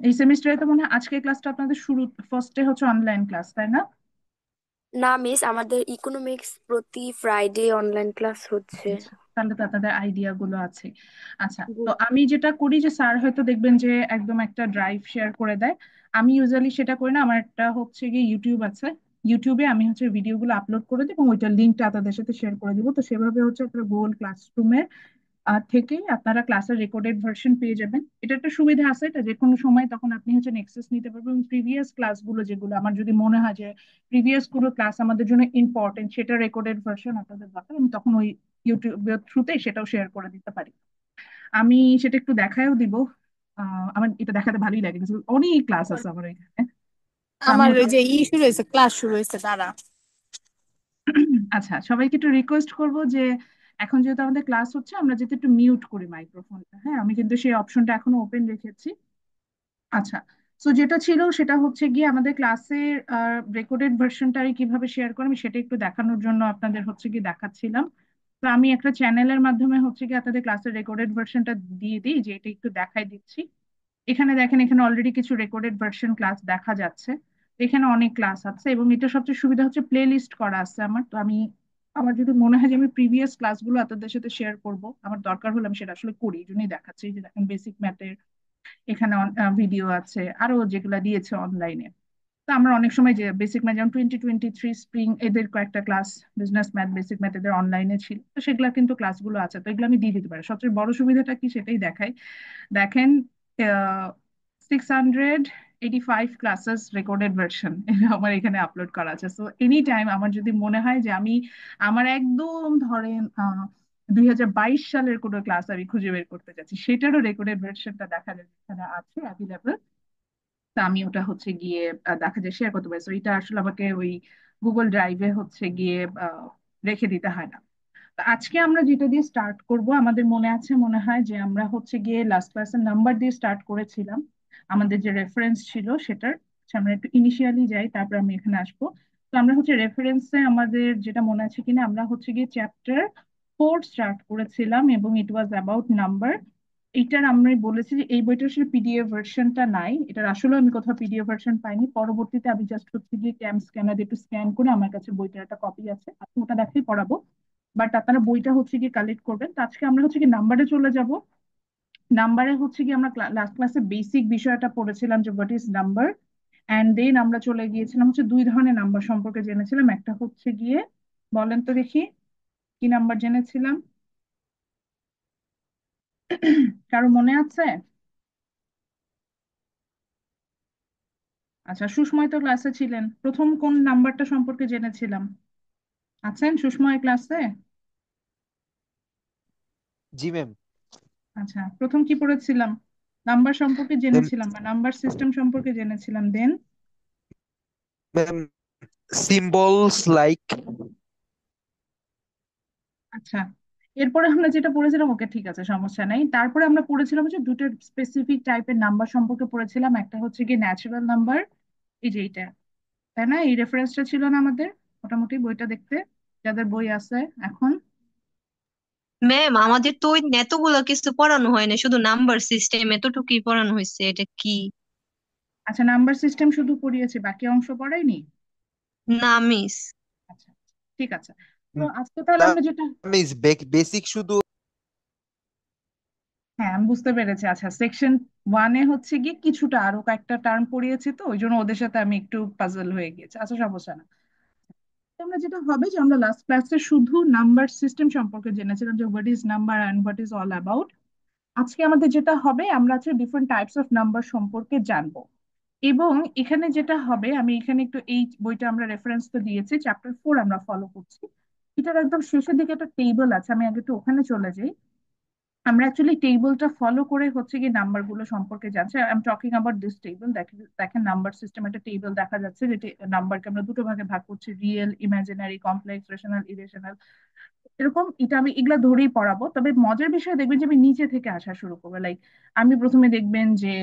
এই সেমিস্টারে তো মনে হয় আজকের ক্লাসটা আপনাদের শুরু, ফার্স্টে হচ্ছে অনলাইন ক্লাস, তাই না? না মিস, আমাদের ইকোনমিক্স প্রতি ফ্রাইডে অনলাইন ক্লাস হচ্ছে। আচ্ছা, তাহলে তো আপনাদের আইডিয়া গুলো আছে। আচ্ছা, জি। তো আমি যেটা করি যে স্যার হয়তো দেখবেন যে একদম একটা ড্রাইভ শেয়ার করে দেয়। আমি ইউজুয়ালি সেটা করি না, আমার একটা হচ্ছে গিয়ে ইউটিউব আছে। ইউটিউবে আমি হচ্ছে ভিডিওগুলো আপলোড করে দিই এবং ওইটার লিঙ্কটা আপনাদের সাথে শেয়ার করে দিব। তো সেভাবে হচ্ছে আপনারা গুগল ক্লাসরুমের থেকেই আপনারা ক্লাসের রেকর্ডেড ভার্সন পেয়ে যাবেন। এটা একটা সুবিধা আছে, এটা যে কোনো সময় তখন আপনি হচ্ছে নেক্সেস নিতে পারবেন এবং প্রিভিয়াস ক্লাসগুলো যেগুলো আমার যদি মনে হয় যে প্রিভিয়াস কোনো ক্লাস আমাদের জন্য ইম্পর্টেন্ট, সেটা রেকর্ডেড ভার্সন আপনাদের দরকার, আমি তখন ওই ইউটিউবের থ্রুতে সেটাও শেয়ার করে দিতে পারি। আমি সেটা একটু দেখায়ও দিব। আমার এটা দেখাতে ভালোই লাগে কিন্তু অনেক ক্লাস আছে আমার এখানে। তো আমি আমার ওই ওটা যে শুরু হয়েছে, ক্লাস শুরু হয়েছে তারা। আচ্ছা, সবাইকে একটু রিকোয়েস্ট করব যে এখন যেহেতু আমাদের ক্লাস হচ্ছে আমরা যাতে একটু মিউট করি মাইক্রোফোনটা। হ্যাঁ, আমি কিন্তু সেই অপশনটা এখনো ওপেন রেখেছি। আচ্ছা, তো যেটা ছিল সেটা হচ্ছে গিয়ে আমাদের ক্লাসের রেকর্ডেড ভার্সনটা আমি কিভাবে শেয়ার করি আমি সেটা একটু দেখানোর জন্য আপনাদের হচ্ছে গিয়ে দেখাচ্ছিলাম। তো আমি একটা চ্যানেলের মাধ্যমে হচ্ছে গিয়ে আপনাদের ক্লাসের রেকর্ডেড ভার্সনটা দিয়ে দিই, যে এটা একটু দেখাই দিচ্ছি। এখানে দেখেন, এখানে অলরেডি কিছু রেকর্ডেড ভার্সন ক্লাস দেখা যাচ্ছে। এখানে অনেক ক্লাস আছে এবং এটা সবচেয়ে সুবিধা হচ্ছে প্লে লিস্ট করা আছে আমার। তো আমি, আমার যদি মনে হয় যে আমি প্রিভিয়াস ক্লাসগুলো আপনাদের সাথে শেয়ার করব, আমার দরকার হলে আমি সেটা আসলে করি, এই জন্যই দেখাচ্ছি। এই যে দেখেন বেসিক ম্যাথের এখানে ভিডিও আছে, আরো যেগুলা দিয়েছে অনলাইনে। তো আমরা অনেক সময় যে বেসিক ম্যাথ যেমন 2023 স্প্রিং এদের কয়েকটা class, business math, basic math এদের অনলাইনে ছিল, তো সেগুলা কিন্তু ক্লাসগুলো আছে, তো এগুলো আমি দিয়ে দিতে পারি। সবচেয়ে বড় সুবিধাটা কি সেটাই দেখাই। দেখেন, 685 ক্লাসেস রেকর্ডেড ভার্সন আমার এখানে আপলোড করা আছে। সো এনি টাইম আমার যদি মনে হয় যে আমি আমার একদম ধরেন 2022 সালের কোনো ক্লাস আমি খুঁজে বের করতে চাচ্ছি, সেটারও রেকর্ডেড ভার্সনটা দেখা যায় এখানে আছে অ্যাভেলেবল। তা আমি ওটা হচ্ছে গিয়ে দেখা যায় শেয়ার করতে পারি। তো এটা আসলে আমাকে ওই গুগল ড্রাইভে হচ্ছে গিয়ে রেখে দিতে হয় না। তো আজকে আমরা যেটা দিয়ে স্টার্ট করব, আমাদের মনে আছে মনে হয় যে আমরা হচ্ছে গিয়ে লাস্ট ক্লাসের নাম্বার দিয়ে স্টার্ট করেছিলাম। আমাদের যে রেফারেন্স ছিল সেটার, আচ্ছা, আমরা একটু ইনিশিয়ালি যাই, তারপর আমি এখানে আসবো। তো আমরা হচ্ছে রেফারেন্সে আমাদের যেটা মনে আছে কিনা, আমরা হচ্ছে গিয়ে চ্যাপ্টার 4 স্টার্ট করেছিলাম এবং ইট ওয়াজ অ্যাবাউট নাম্বার। এইটার আমি বলেছি যে এই বইটার আসলে পিডিএফ ভার্সনটা নাই, এটার আসলে আমি কোথাও পিডিএফ ভার্সন পাইনি। পরবর্তীতে আমি জাস্ট হচ্ছে গিয়ে ক্যাম স্ক্যানার দিয়ে একটু স্ক্যান করে আমার কাছে বইটার একটা কপি আছে, আপনি ওটা দেখেই পড়াবো। বাট আপনারা বইটা হচ্ছে গিয়ে কালেক্ট করবেন। তো আজকে আমরা হচ্ছে কি নাম্বারে চলে যাব। নাম্বারে হচ্ছে কি আমরা লাস্ট ক্লাসে বেসিক বিষয়টা পড়েছিলাম যে what is number. And then আমরা চলে গিয়েছিলাম হচ্ছে দুই ধরনের নাম্বার সম্পর্কে জেনেছিলাম। একটা হচ্ছে গিয়ে, বলেন তো দেখি, কি নাম্বার জেনেছিলাম? কারো মনে আছে? আচ্ছা, সুষময় তো ক্লাসে ছিলেন, প্রথম কোন নাম্বারটা সম্পর্কে জেনেছিলাম? আছেন সুষময় ক্লাসে? জি ম্যাম। আচ্ছা, প্রথম কি পড়েছিলাম? নাম্বার সম্পর্কে জেনেছিলাম বা নাম্বার সিস্টেম সম্পর্কে জেনেছিলাম। দেন ম্যাম, সিম্বলস লাইক। আচ্ছা, এরপরে আমরা যেটা পড়েছিলাম, ওকে ঠিক আছে, সমস্যা নাই। তারপরে আমরা পড়েছিলাম হচ্ছে দুটো স্পেসিফিক টাইপের নাম্বার সম্পর্কে পড়েছিলাম। একটা হচ্ছে কি ন্যাচারাল নাম্বার, এই যে এইটা, তাই না? এই রেফারেন্সটা ছিল না আমাদের মোটামুটি বইটা দেখতে, যাদের বই আছে এখন? ম্যাম, আমাদের তো ওই এতগুলো কিছু পড়ানো হয় না, শুধু নাম্বার সিস্টেম এতটুকুই পড়ানো হয়েছে। এটা কি? আচ্ছা, নাম্বার সিস্টেম শুধু পড়িয়েছে, বাকি অংশ পড়ায়নি? না মিস। আচ্ছা, ঠিক আছে। তো আজকে তাহলে না আমরা যেটা, মিস, বেসিক শুধু। হ্যাঁ আমি বুঝতে পেরেছি। আচ্ছা, সেকশন 1-এ হচ্ছে গিয়ে কিছুটা আরো কয়েকটা টার্ম পড়িয়েছে, তো ওই জন্য ওদের সাথে আমি একটু পাজল হয়ে গেছি। আচ্ছা, সমস্যা না। আমরা যেটা হবে যে আমরা লাস্ট ক্লাসে শুধু নাম্বার সিস্টেম সম্পর্কে জেনেছিলাম যে what is number and what is all about. আজকে আমাদের যেটা হবে, আমরা হচ্ছে ডিফারেন্ট টাইপস অফ নাম্বার সম্পর্কে জানবো। এবং এখানে যেটা হবে, আমি এখানে একটু, এই বইটা আমরা রেফারেন্স তো দিয়েছি, চ্যাপ্টার 4 আমরা ফলো করছি। এটার একদম শেষের দিকে একটা টেবিল আছে, আমি আগে একটু ওখানে চলে যাই। আমরা অ্যাকচুয়ালি টেবিলটা ফলো করে হচ্ছে কি নাম্বার গুলো সম্পর্কে জানছি। I am talking about this table. দেখেন দেখেন নাম্বার সিস্টেম একটা টেবিল দেখা যাচ্ছে, যেটি নাম্বারকে আমরা দুটো ভাগে ভাগ করছি, real, imaginary, complex, rational, irrational, এরকম। এটা আমি এগুলা ধরেই পড়াবো, তবে মজার বিষয় দেখবেন যে আমি নিচে থেকে আসা শুরু করবো। লাইক আমি প্রথমে দেখবেন যে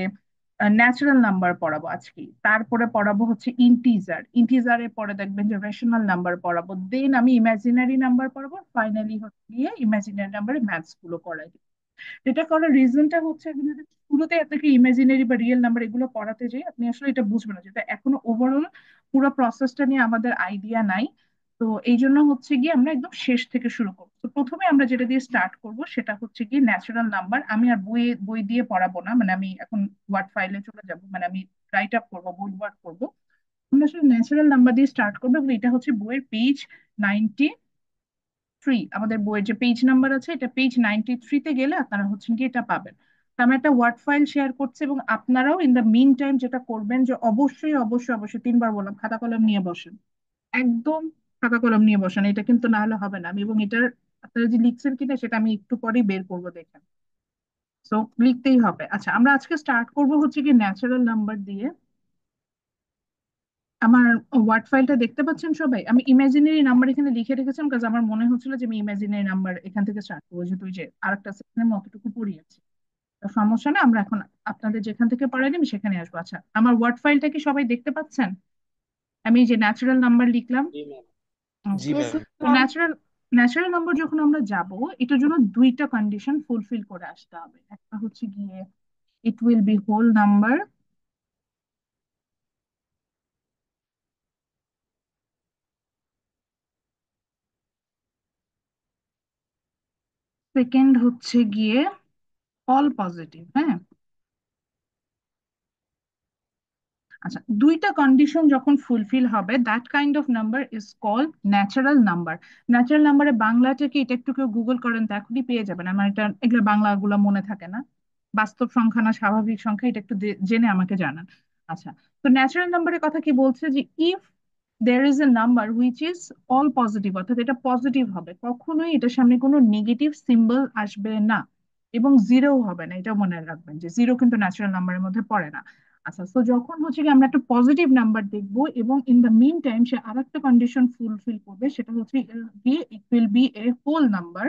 ন্যাচারাল নাম্বার পড়াবো আজকে, তারপরে পড়াবো হচ্ছে ইন্টিজার, ইন্টিজারের পরে দেখবেন যে রেশনাল নাম্বার পড়াবো, দেন আমি ইমাজিনারি নাম্বার পড়াবো, ফাইনালি হচ্ছে গিয়ে ইমাজিনারি নাম্বারে ম্যাথস গুলো করাই। এটা করার রিজনটা হচ্ছে, আপনি যদি শুরুতে আপনাকে ইমাজিনারি বা রিয়েল নাম্বার এগুলো পড়াতে যাই, আপনি আসলে এটা বুঝবেন না, যেটা এখনো ওভারঅল পুরো প্রসেসটা নিয়ে আমাদের আইডিয়া নাই। তো এই জন্য হচ্ছে গিয়ে আমরা একদম শেষ থেকে শুরু করবো। তো প্রথমে আমরা যেটা দিয়ে স্টার্ট করব সেটা হচ্ছে গিয়ে ন্যাচারাল নাম্বার। আমি আর বই দিয়ে পড়াবো না, মানে আমি এখন ওয়ার্ড ফাইলে চলে যাব, মানে আমি রাইট আপ করবো, বোর্ড ওয়ার্ক করবো। আমরা আসলে ন্যাচারাল নাম্বার দিয়ে স্টার্ট করবো, এবং এটা হচ্ছে বইয়ের পেজ 93। আমাদের বইয়ের যে পেজ নাম্বার আছে, এটা পেজ 93-তে গেলে আপনারা হচ্ছেন কি এটা পাবেন। তো আমি একটা ওয়ার্ড ফাইল শেয়ার করছি, এবং আপনারাও ইন দ্য মিন টাইম যেটা করবেন যে অবশ্যই অবশ্যই অবশ্যই 3বার বললাম, খাতা কলম নিয়ে বসেন। একদম খাতা কলম নিয়ে বসেন, এটা কিন্তু না হলে হবে না। আমি এবং এটার আপনারা যে লিখছেন কিনা সেটা আমি একটু পরেই বের করবো, দেখেন। তো লিখতেই হবে। আচ্ছা, আমরা আজকে স্টার্ট করব হচ্ছে কি ন্যাচারাল নাম্বার দিয়ে। আমার ওয়ার্ড ফাইলটা দেখতে পাচ্ছেন সবাই? আমি ইমাজিনারি নাম্বার এখানে লিখে রেখেছিলাম, কাজ আমার মনে হচ্ছিল যে আমি ইমাজিনারি নাম্বার এখান থেকে স্টার্ট করবো, যেহেতু ওই যে আরেকটা সেকশনের মতটুকু পড়িয়েছি। তো সমস্যা না, আমরা এখন আপনাদের যেখান থেকে পড়াই আমি সেখানে আসবো। আচ্ছা, আমার ওয়ার্ড ফাইলটা কি সবাই দেখতে পাচ্ছেন? আমি এই যে ন্যাচারাল নাম্বার লিখলাম। জি ওকে। Yes ma'am. তো ম্যাম। ন্যাচারাল নাম্বার যখন আমরা যাব, এটার জন্য দুইটা কন্ডিশন ফুলফিল করে আসতে হবে। একটা হচ্ছে গিয়ে it will be whole number. Second হচ্ছে গিয়ে অল পজিটিভ। হ্যাঁ, আচ্ছা, দুইটা কন্ডিশন যখন ফুলফিল হবে, that kind of number is called natural number. Natural নাম্বারে বাংলাটা কি, এটা একটু কেউ গুগল করেন তো, এখনই পেয়ে যাবেন। আমার এটা এগুলো বাংলাগুলো মনে থাকে না। বাস্তব সংখ্যা না স্বাভাবিক সংখ্যা, এটা একটু জেনে আমাকে জানান। আচ্ছা, তো ন্যাচারাল নাম্বারের কথা কি বলছে, যে if there is a number which is all positive, অর্থাৎ এটা পজিটিভ হবে, কখনোই এটার সামনে কোনো নেগেটিভ সিম্বল আসবে না, এবং জিরো হবে না। এটা মনে রাখবেন যে জিরো কিন্তু ন্যাচারাল নাম্বারের মধ্যে পড়ে না। আচ্ছা, তো যখন হচ্ছে কি আমরা একটা পজিটিভ নাম্বার দেখবো, এবং ইন দ্য মিন টাইম সে আরেকটা কন্ডিশন ফুলফিল করবে, সেটা হচ্ছে it will be a whole number,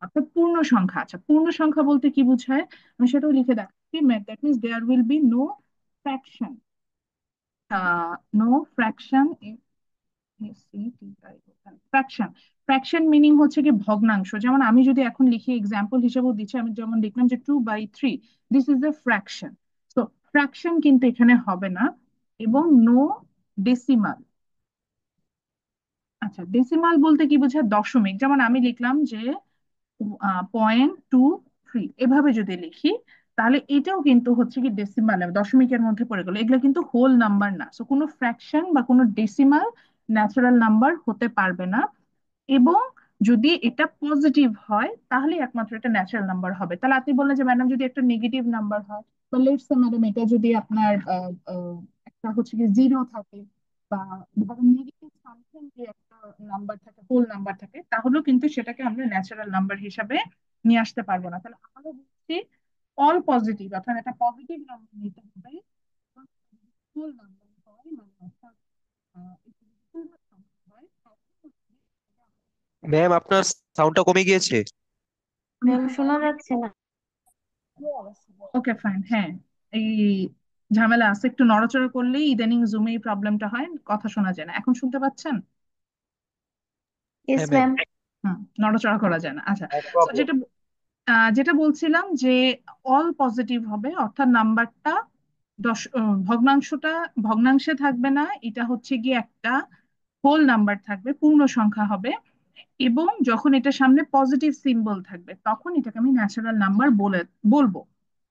অর্থাৎ পূর্ণ সংখ্যা। আচ্ছা, পূর্ণ সংখ্যা বলতে কি বোঝায় আমি সেটাও লিখে দেখাচ্ছি। That means there will be no fraction. No fraction. Fraction. Fraction meaning হচ্ছে কি ভগ্নাংশ। যেমন আমি যদি এখন লিখি, এক্সাম্পল হিসেবেও দিচ্ছি, আমি যেমন লিখলাম যে 2/3, দিস ইজ এ ফ্র্যাকশন। তো ফ্র্যাকশন কিন্তু এখানে হবে না, এবং নো ডেসিমাল। আচ্ছা, ডেসিমাল বলতে কি বোঝায়, দশমিক। যেমন আমি লিখলাম যে 0.23, এভাবে যদি লিখি, তাহলে এটাও কিন্তু হচ্ছে কি ডেসিমাল, দশমিকের মধ্যে পড়ে গেল। এগুলো কিন্তু হোল নাম্বার না। সো কোনো ফ্র্যাকশন বা কোনো ডেসিমাল ন্যাচারাল নাম্বার হতে পারবে না। এবং যদি এটা পজিটিভ হয়, তাহলে একমাত্র এটা ন্যাচারাল নাম্বার হবে। তাহলে আপনি বললেন যে ম্যাডাম যদি একটা নেগেটিভ নাম্বার হয়, বা লেটস সে ম্যাডাম এটা যদি আপনার একটা হচ্ছে কি জিরো থাকে, বা ধরুন নেগেটিভ সামথিং যে একটা নাম্বার থাকে, হোল নাম্বার থাকে, তাহলেও কিন্তু সেটাকে আমরা ন্যাচারাল নাম্বার হিসাবে নিয়ে আসতে পারবো না। তাহলে আমরা বলছি অল পজিটিভ, অর্থাৎ একটা পজিটিভ নাম্বার নিতে হবে, হোল নাম্বার হয়, মানে অর্থাৎ একটু পূর্ণ সংখ্যা হয়, তখন ম্যাম, আপনার সাউন্ডটা কমে গিয়েছে। ম্যাম শোনা যাচ্ছে না। Okay fine. হ্যাঁ, এই ঝামেলা আছে, একটু নড়াচড়া করলেই ইদানিং জুমে এই প্রবলেমটা হয়, কথা শোনা যায় না। এখন শুনতে পাচ্ছেন? ইয়েস হ্যাঁ ম্যাম। ম্যাম। হুম, নড়াচড়া করা যায় না। আচ্ছা, নো তো প্রবলেম। যেটা বলছিলাম যে অল পজিটিভ হবে, অর্থাৎ নাম্বারটা ভগ্নাংশটা ভগ্নাংশে থাকবে না, এটা হচ্ছে গিয়ে একটা হোল নাম্বার থাকবে, পূর্ণ সংখ্যা হবে। এবং যখন এটার সামনে পজিটিভ সিম্বল থাকবে, তখন এটাকে আমি ন্যাচারাল নাম্বার বলবো।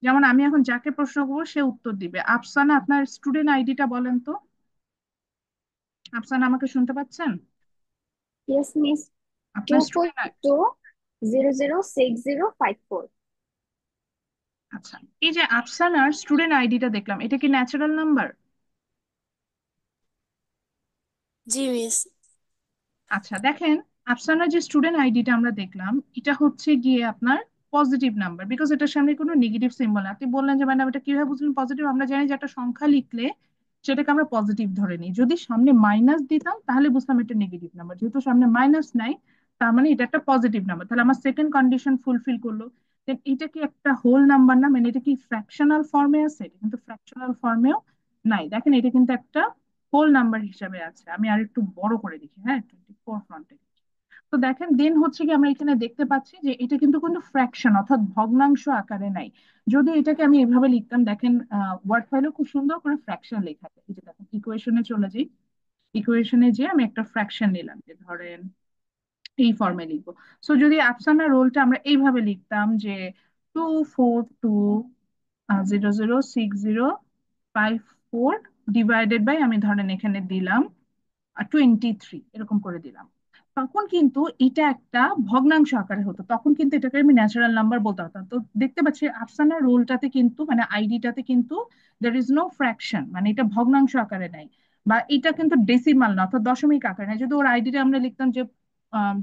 যেমন আমি এখন যাকে প্রশ্ন করবো সে উত্তর দিবে। আফসানা, আপনার স্টুডেন্ট আইডিটা বলেন তো। আফসানা, আমাকে শুনতে পাচ্ছেন? Yes miss. টু আপনার ফোর স্টুডেন্ট। টু 006054। আচ্ছা, এই যে আফসানার স্টুডেন্ট আইডিটা দেখলাম, এটা কি ন্যাচারাল নাম্বার? জি মিস। আচ্ছা, দেখেন, আফসানার যে স্টুডেন্ট আইডিটা আমরা দেখলাম, এটা হচ্ছে গিয়ে আপনার পজিটিভ নাম্বার, বিকজ এটার সামনে কোনো নেগেটিভ সিম্বল। আপনি বললেন যে ম্যাডাম এটা কিভাবে বুঝলেন পজিটিভ? আমরা জানি যে একটা সংখ্যা লিখলে সেটাকে আমরা পজিটিভ ধরে নিই। যদি সামনে মাইনাস দিতাম তাহলে বুঝতাম এটা নেগেটিভ নাম্বার, যেহেতু সামনে মাইনাস নাই, তার মানে এটা একটা পজিটিভ নাম্বার। তাহলে আমার সেকেন্ড কন্ডিশন ফুলফিল করলো। দেন এটা কি একটা হোল নাম্বার না, মানে এটা কি ফ্র্যাকশনাল ফর্মে আছে? এটা কিন্তু ফ্র্যাকশনাল ফর্মেও নাই। দেখেন, এটা কিন্তু একটা হোল নাম্বার হিসাবে আছে। আমি আর একটু বড় করে লিখি, হ্যাঁ, 24 ফ্রন্টে। তো তো দেখেন দেন হচ্ছে কি আমরা এখানে দেখতে পাচ্ছি যে এটা কিন্তু কোনো ফ্র্যাকশন অর্থাৎ ভগ্নাংশ আকারে নাই। যদি এটাকে আমি এভাবে লিখতাম, দেখেন ওয়ার্ড ফাইলেও খুব সুন্দর করে ফ্র্যাকশন লেখা থাকে। এই যে দেখেন ইকুয়েশনে চলে যাই, ইকুয়েশনে যে আমি একটা ফ্র্যাকশন নিলাম, যে ধরেন এই ফর্মে লিখবো। সো যদি আফসানা রোলটা আমরা এইভাবে লিখতাম যে 242 0 0 6 0 5 4 ডিভাইডেড বাই, আমি ধরেন এখানে দিলাম 23, এরকম করে দিলাম, তখন কিন্তু এটা একটা ভগ্নাংশ আকারে হতো, তখন কিন্তু এটাকে আমি ন্যাচারাল নাম্বার বলতে পারতাম। তো দেখতে পাচ্ছি আফসানা রোলটাতে কিন্তু মানে আইডিটাতে কিন্তু দের ইজ নো ফ্র্যাকশন, মানে এটা ভগ্নাংশ আকারে নাই, বা এটা কিন্তু ডেসিমাল না অর্থাৎ দশমিক আকারে নাই। যদি ওর আইডিটা আমরা লিখতাম যে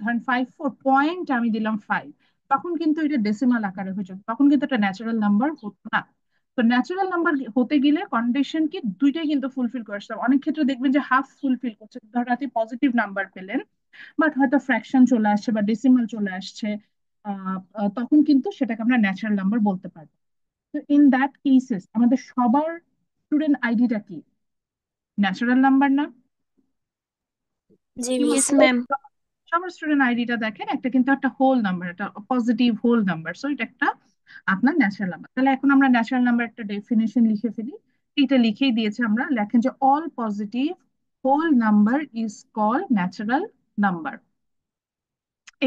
ধরেন 54 পয়েন্ট আমি দিলাম 5, তখন কিন্তু এটা ডেসিমাল আকারে হয়ে যেত, তখন কিন্তু এটা ন্যাচারাল নাম্বার হতো না। তো ন্যাচারাল নাম্বার হতে গেলে কন্ডিশন কি দুইটাই কিন্তু ফুলফিল করতে হবে। অনেক ক্ষেত্রে দেখবেন যে হাফ ফুলফিল করছে, ধরো আপনি পজিটিভ নাম্বার পেলেন বাট হয়তো ফ্র্যাকশন চলে আসছে বা ডেসিমাল চলে আসছে, তখন কিন্তু সেটাকে আমরা ন্যাচারাল নাম্বার বলতে পারবো। তো ইন দ্যাট কেসেস আমাদের সবার স্টুডেন্ট আইডিটা কি ন্যাচারাল নাম্বার না? জি কি মিস। ইয়েস বলছে? ম্যাম। সবার স্টুডেন্ট আইডিটা দেখেন, একটা কিন্তু একটা হোল নাম্বার, একটা পজিটিভ হোল নাম্বার, সো এটা একটা আপনার ন্যাচারাল নাম্বার। তাহলে এখন আমরা ন্যাচারাল নাম্বার একটা ডেফিনেশন লিখে ফেলি। এটা লিখেই দিয়েছে, আমরা লেখেন যে all positive whole number is called natural number.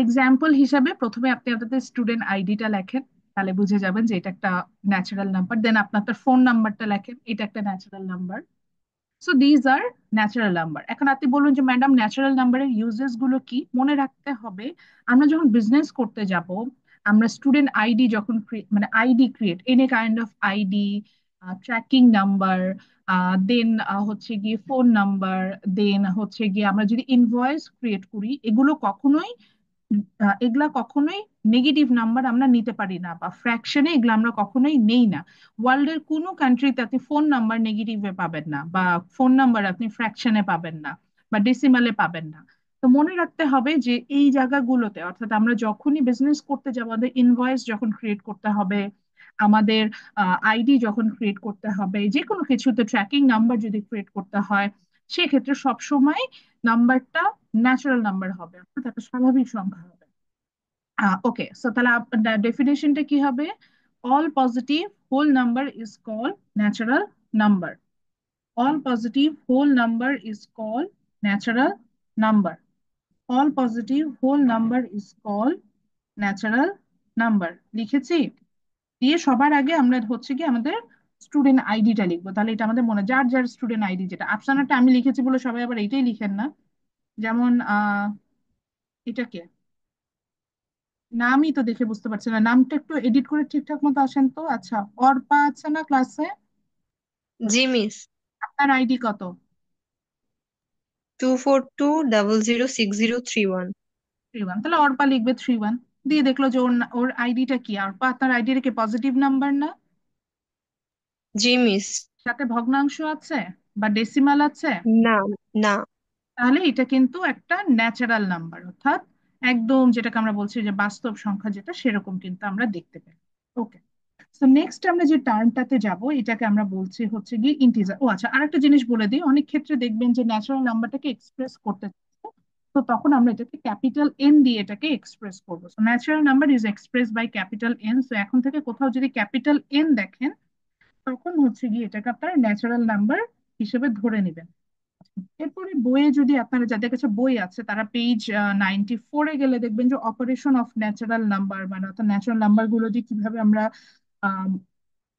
Example হিসাবে প্রথমে আপনি আপনাদের স্টুডেন্ট আইডিটা লেখেন, তাহলে বুঝে যাবেন যে এটা একটা ন্যাচারাল নাম্বার। দেন আপনার ফোন নাম্বারটা লেখেন, এটা একটা natural number. So these are natural number. এখন আপনি বলুন যে ম্যাডাম ন্যাচারাল নাম্বারের ইউজেস গুলো কি? মনে রাখতে হবে, আমরা যখন বিজনেস করতে যাব, আমরা স্টুডেন্ট আইডি যখন মানে ID create, any kind of ID, tracking number, then হচ্ছে গিয়ে ফোন নাম্বার, দেন হচ্ছে গিয়ে আমরা যদি ইনভয়েস ক্রিয়েট করি, এগুলো কখনোই এগুলা কখনোই নেগেটিভ নাম্বার আমরা নিতে পারি না, বা ফ্র্যাকশনে এগুলা আমরা কখনোই নেই না। ওয়ার্ল্ডের কোনো কান্ট্রিতে আপনি ফোন নাম্বার নেগেটিভে পাবেন না, বা ফোন নাম্বার আপনি ফ্র্যাকশনে পাবেন না, বা ডেসিমালে পাবেন না। তো মনে রাখতে হবে যে এই জায়গাগুলোতে, অর্থাৎ আমরা যখনই বিজনেস করতে যাব, আমাদের ইনভয়েস যখন ক্রিয়েট করতে হবে, আমাদের আইডি যখন ক্রিয়েট করতে হবে, যে কোনো কিছুতে ট্র্যাকিং নাম্বার যদি ক্রিয়েট করতে হয়, সেক্ষেত্রে সবসময় নাম্বারটা ন্যাচারাল নাম্বার হবে, অর্থাৎ একটা স্বাভাবিক সংখ্যা হবে। ওকে, সো তাহলে ডেফিনেশনটা কি হবে? All positive whole number is called natural number. All positive whole number is called natural number. All positive whole number is called natural number. লিখেছি? দিয়ে সবার আগে আমরা হচ্ছে কি আমাদের স্টুডেন্ট আইডিটা লিখবো, তাহলে এটা আমাদের মনে, যার যার স্টুডেন্ট আইডি, যেটা আফসানাটা আমি লিখেছি বলে সবাই আবার এইটাই লিখেন না। যেমন এটাকে নামই তো দেখে বুঝতে পারছি না, নামটা একটু এডিট করে ঠিকঠাক মতো আসেন তো। আচ্ছা, অর্পা আছে না ক্লাসে? জি মিস। আপনার আইডি কত? 242 0 0 6 0 3 1। 3-1, তাহলে অর্পা লিখবে 3-1। দিয়ে দেখলো যে ওর ওর আইডিটা কি, অর্পা আপনার আইডিটা কি পজিটিভ নাম্বার না? জি মিস। সাথে ভগ্নাংশ আছে বা ডেসিমাল আছে? না, না। তাহলে এটা কিন্তু একটা ন্যাচারাল নাম্বার, অর্থাৎ একদম যেটাকে আমরা বলছি যে বাস্তব সংখ্যা, যেটা সেরকম কিন্তু আমরা দেখতে পাই। ওকে, তো নেক্সট আমরা যে টার্মটাতে যাব, এটাকে আমরা বলছি হচ্ছে গিয়ে ইন্টিজার। ও আচ্ছা, আরেকটা জিনিস বলে দিই, অনেক ক্ষেত্রে দেখবেন যে ন্যাচারাল নাম্বারটাকে এক্সপ্রেস করতে চাচ্ছে, তো তখন আমরা এটাকে ক্যাপিটাল এন দিয়ে এটাকে এক্সপ্রেস করবো। So natural number is express by capital N. So এখন থেকে কোথাও যদি ক্যাপিটাল এন দেখেন, তখন হচ্ছে গিয়ে এটাকে আপনার ন্যাচারাল নাম্বার হিসেবে ধরে নেবেন। এরপরে বইয়ে যদি আপনারা, যাদের কাছে বই আছে, তারা পেজ 94-এ গেলে দেখবেন যে অপারেশন অফ ন্যাচারাল নাম্বার, মানে অর্থাৎ ন্যাচারাল নাম্বার গুলো দিয়ে কিভাবে আমরা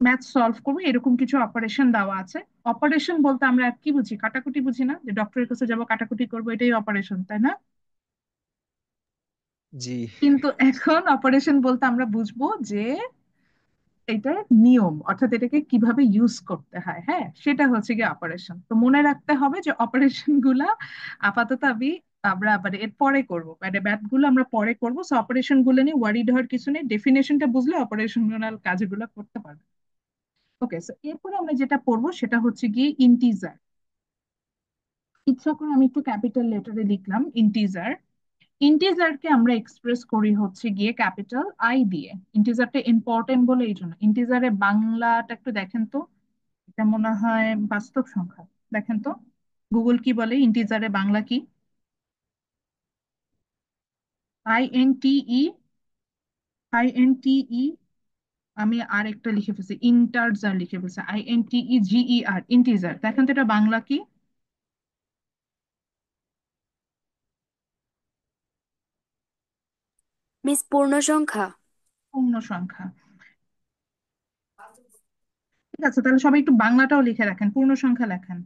ম্যাথ সলভ করবো, এরকম কিছু অপারেশন দেওয়া আছে। অপারেশন বলতে আমরা আর কি বুঝি? কাটাকুটি বুঝি না, যে ডক্টরের কাছে যাবো কাটাকুটি করবো, এটাই অপারেশন, তাই না? জি। কিন্তু এখন অপারেশন বলতে আমরা বুঝবো যে এটা নিয়ম, অর্থাৎ এটাকে কিভাবে ইউজ করতে হয়, হ্যাঁ, সেটা হচ্ছে গিয়ে অপারেশন। তো মনে রাখতে হবে যে অপারেশন গুলা আপাতত আমরা মানে এর পরে করবো, মানে ম্যাথ গুলো আমরা পরে করবো। সো অপারেশন গুলো নিয়ে ওয়ারিড হওয়ার কিছু নেই, ডেফিনেশনটা বুঝলে অপারেশন কাজগুলো করতে পারবে। ওকে, সো এরপরে আমরা যেটা পড়বো সেটা হচ্ছে গিয়ে ইন্টিজার। ইচ্ছা করে আমি একটু ক্যাপিটাল লেটারে লিখলাম ইন্টিজার। ইন্টিজারকে আমরা এক্সপ্রেস করি হচ্ছে গিয়ে ক্যাপিটাল আই দিয়ে। ইন্টিজারটা ইম্পর্টেন্ট বলে এই জন্য। ইন্টিজারের বাংলাটা একটু দেখেন তো, এটা মনে হয় বাস্তব সংখ্যা। দেখেন তো গুগল কি বলে ইন্টিজারের বাংলা কি? INTE, INTE, আমি আর একটা লিখে ফেলছি, ইন্টারজার লিখে ফেলছি, INTEGER, ইন্টিজার। দেখেন তো এটা বাংলা কি? মিস পূর্ণ সংখ্যা। পূর্ণ সংখ্যা। ঠিক আছে, তাহলে সবাই একটু বাংলাটাও লিখে রাখেন, পূর্ণ সংখ্যা লেখেন।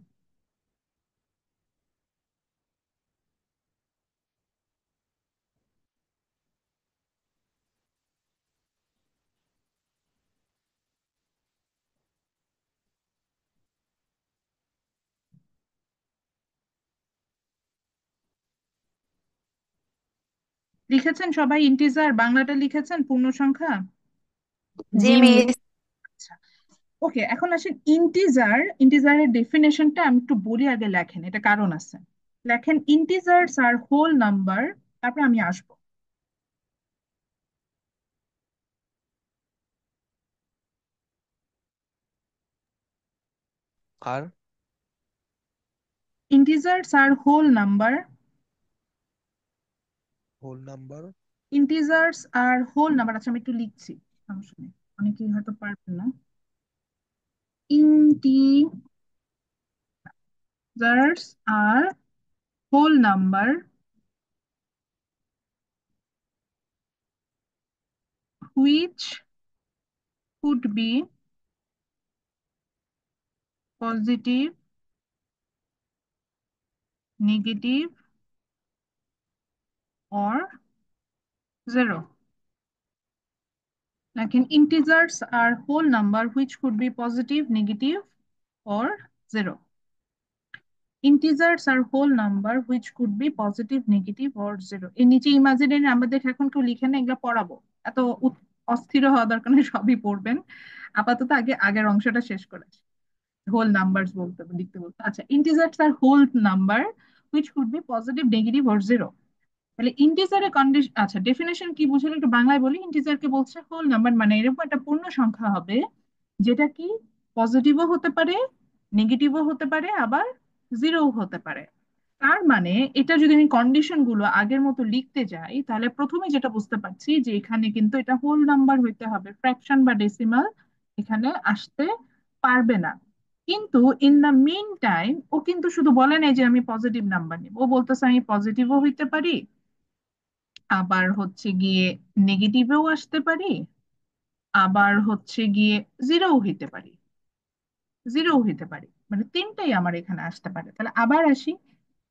লিখেছেন সবাই? ইন্টিজার বাংলাটা লিখেছেন, পূর্ণ সংখ্যা? জি জি মিস। মিস। আচ্ছা, ওকে, এখন আসেন ইন্টিজার। ইন্টিজারের ডেফিনেশনটা আমি একটু বলি, আগে লেখেন, এটা কারণ আছে। লেখেন ইন্টিজার্স আর হোল নাম্বার, তারপর আমি আসবো। আর ইন্টিজার্স আর whole number, whole number. Integers আর হোল নাম্বার। আচ্ছা, আমি একটু লিখছি, সমস্যা নেই, অনেকেই হয়তো পারবেন না। ইন্টিজার্স আর whole number which could be positive, negative or zero. Like in integers are whole number which could be positive, negative or zero. Integers are whole number which could be positive, negative or zero. এর নিচে imaginary আমাদের এখন কেউ লিখে না, এগুলো পড়াবো। এত অস্থির হওয়া দরকার নেই, সবই পড়বেন। আপাতত আগে আগের অংশটা শেষ করে হোল নাম্বারস বলতে লিখতে বলতে। আচ্ছা, ইন্টিজার্স আর whole number which could be positive, negative or zero. তাহলে ইন্টিজারের কন্ডিশন, আচ্ছা ডেফিনেশন কি বুঝলেন একটু বাংলায় বলি। ইন্টিজারকে বলছে হোল নাম্বার, মানে এরকম একটা পূর্ণ সংখ্যা হবে যেটা কি পজিটিভও হতে পারে, নেগেটিভও হতে পারে, আবার জিরো হতে পারে। তার মানে এটা যদি আমি কন্ডিশন গুলো আগের মতো লিখতে যাই, তাহলে প্রথমে যেটা বুঝতে পারছি যে এখানে কিন্তু এটা হোল নাম্বার হইতে হবে, ফ্র্যাকশন বা ডেসিমাল এখানে আসতে পারবে না। কিন্তু ইন দা মিন টাইম ও কিন্তু শুধু বলে নাই যে আমি পজিটিভ নাম্বার নিব, ও বলতেছে আমি পজিটিভও হইতে পারি, আবার হচ্ছে গিয়ে নেগেটিভেও আসতে পারি, আবার হচ্ছে গিয়ে জিরোও হইতে পারি, জিরোও হইতে পারি, মানে তিনটাই আমার এখানে আসতে পারে। তাহলে আবার আসি,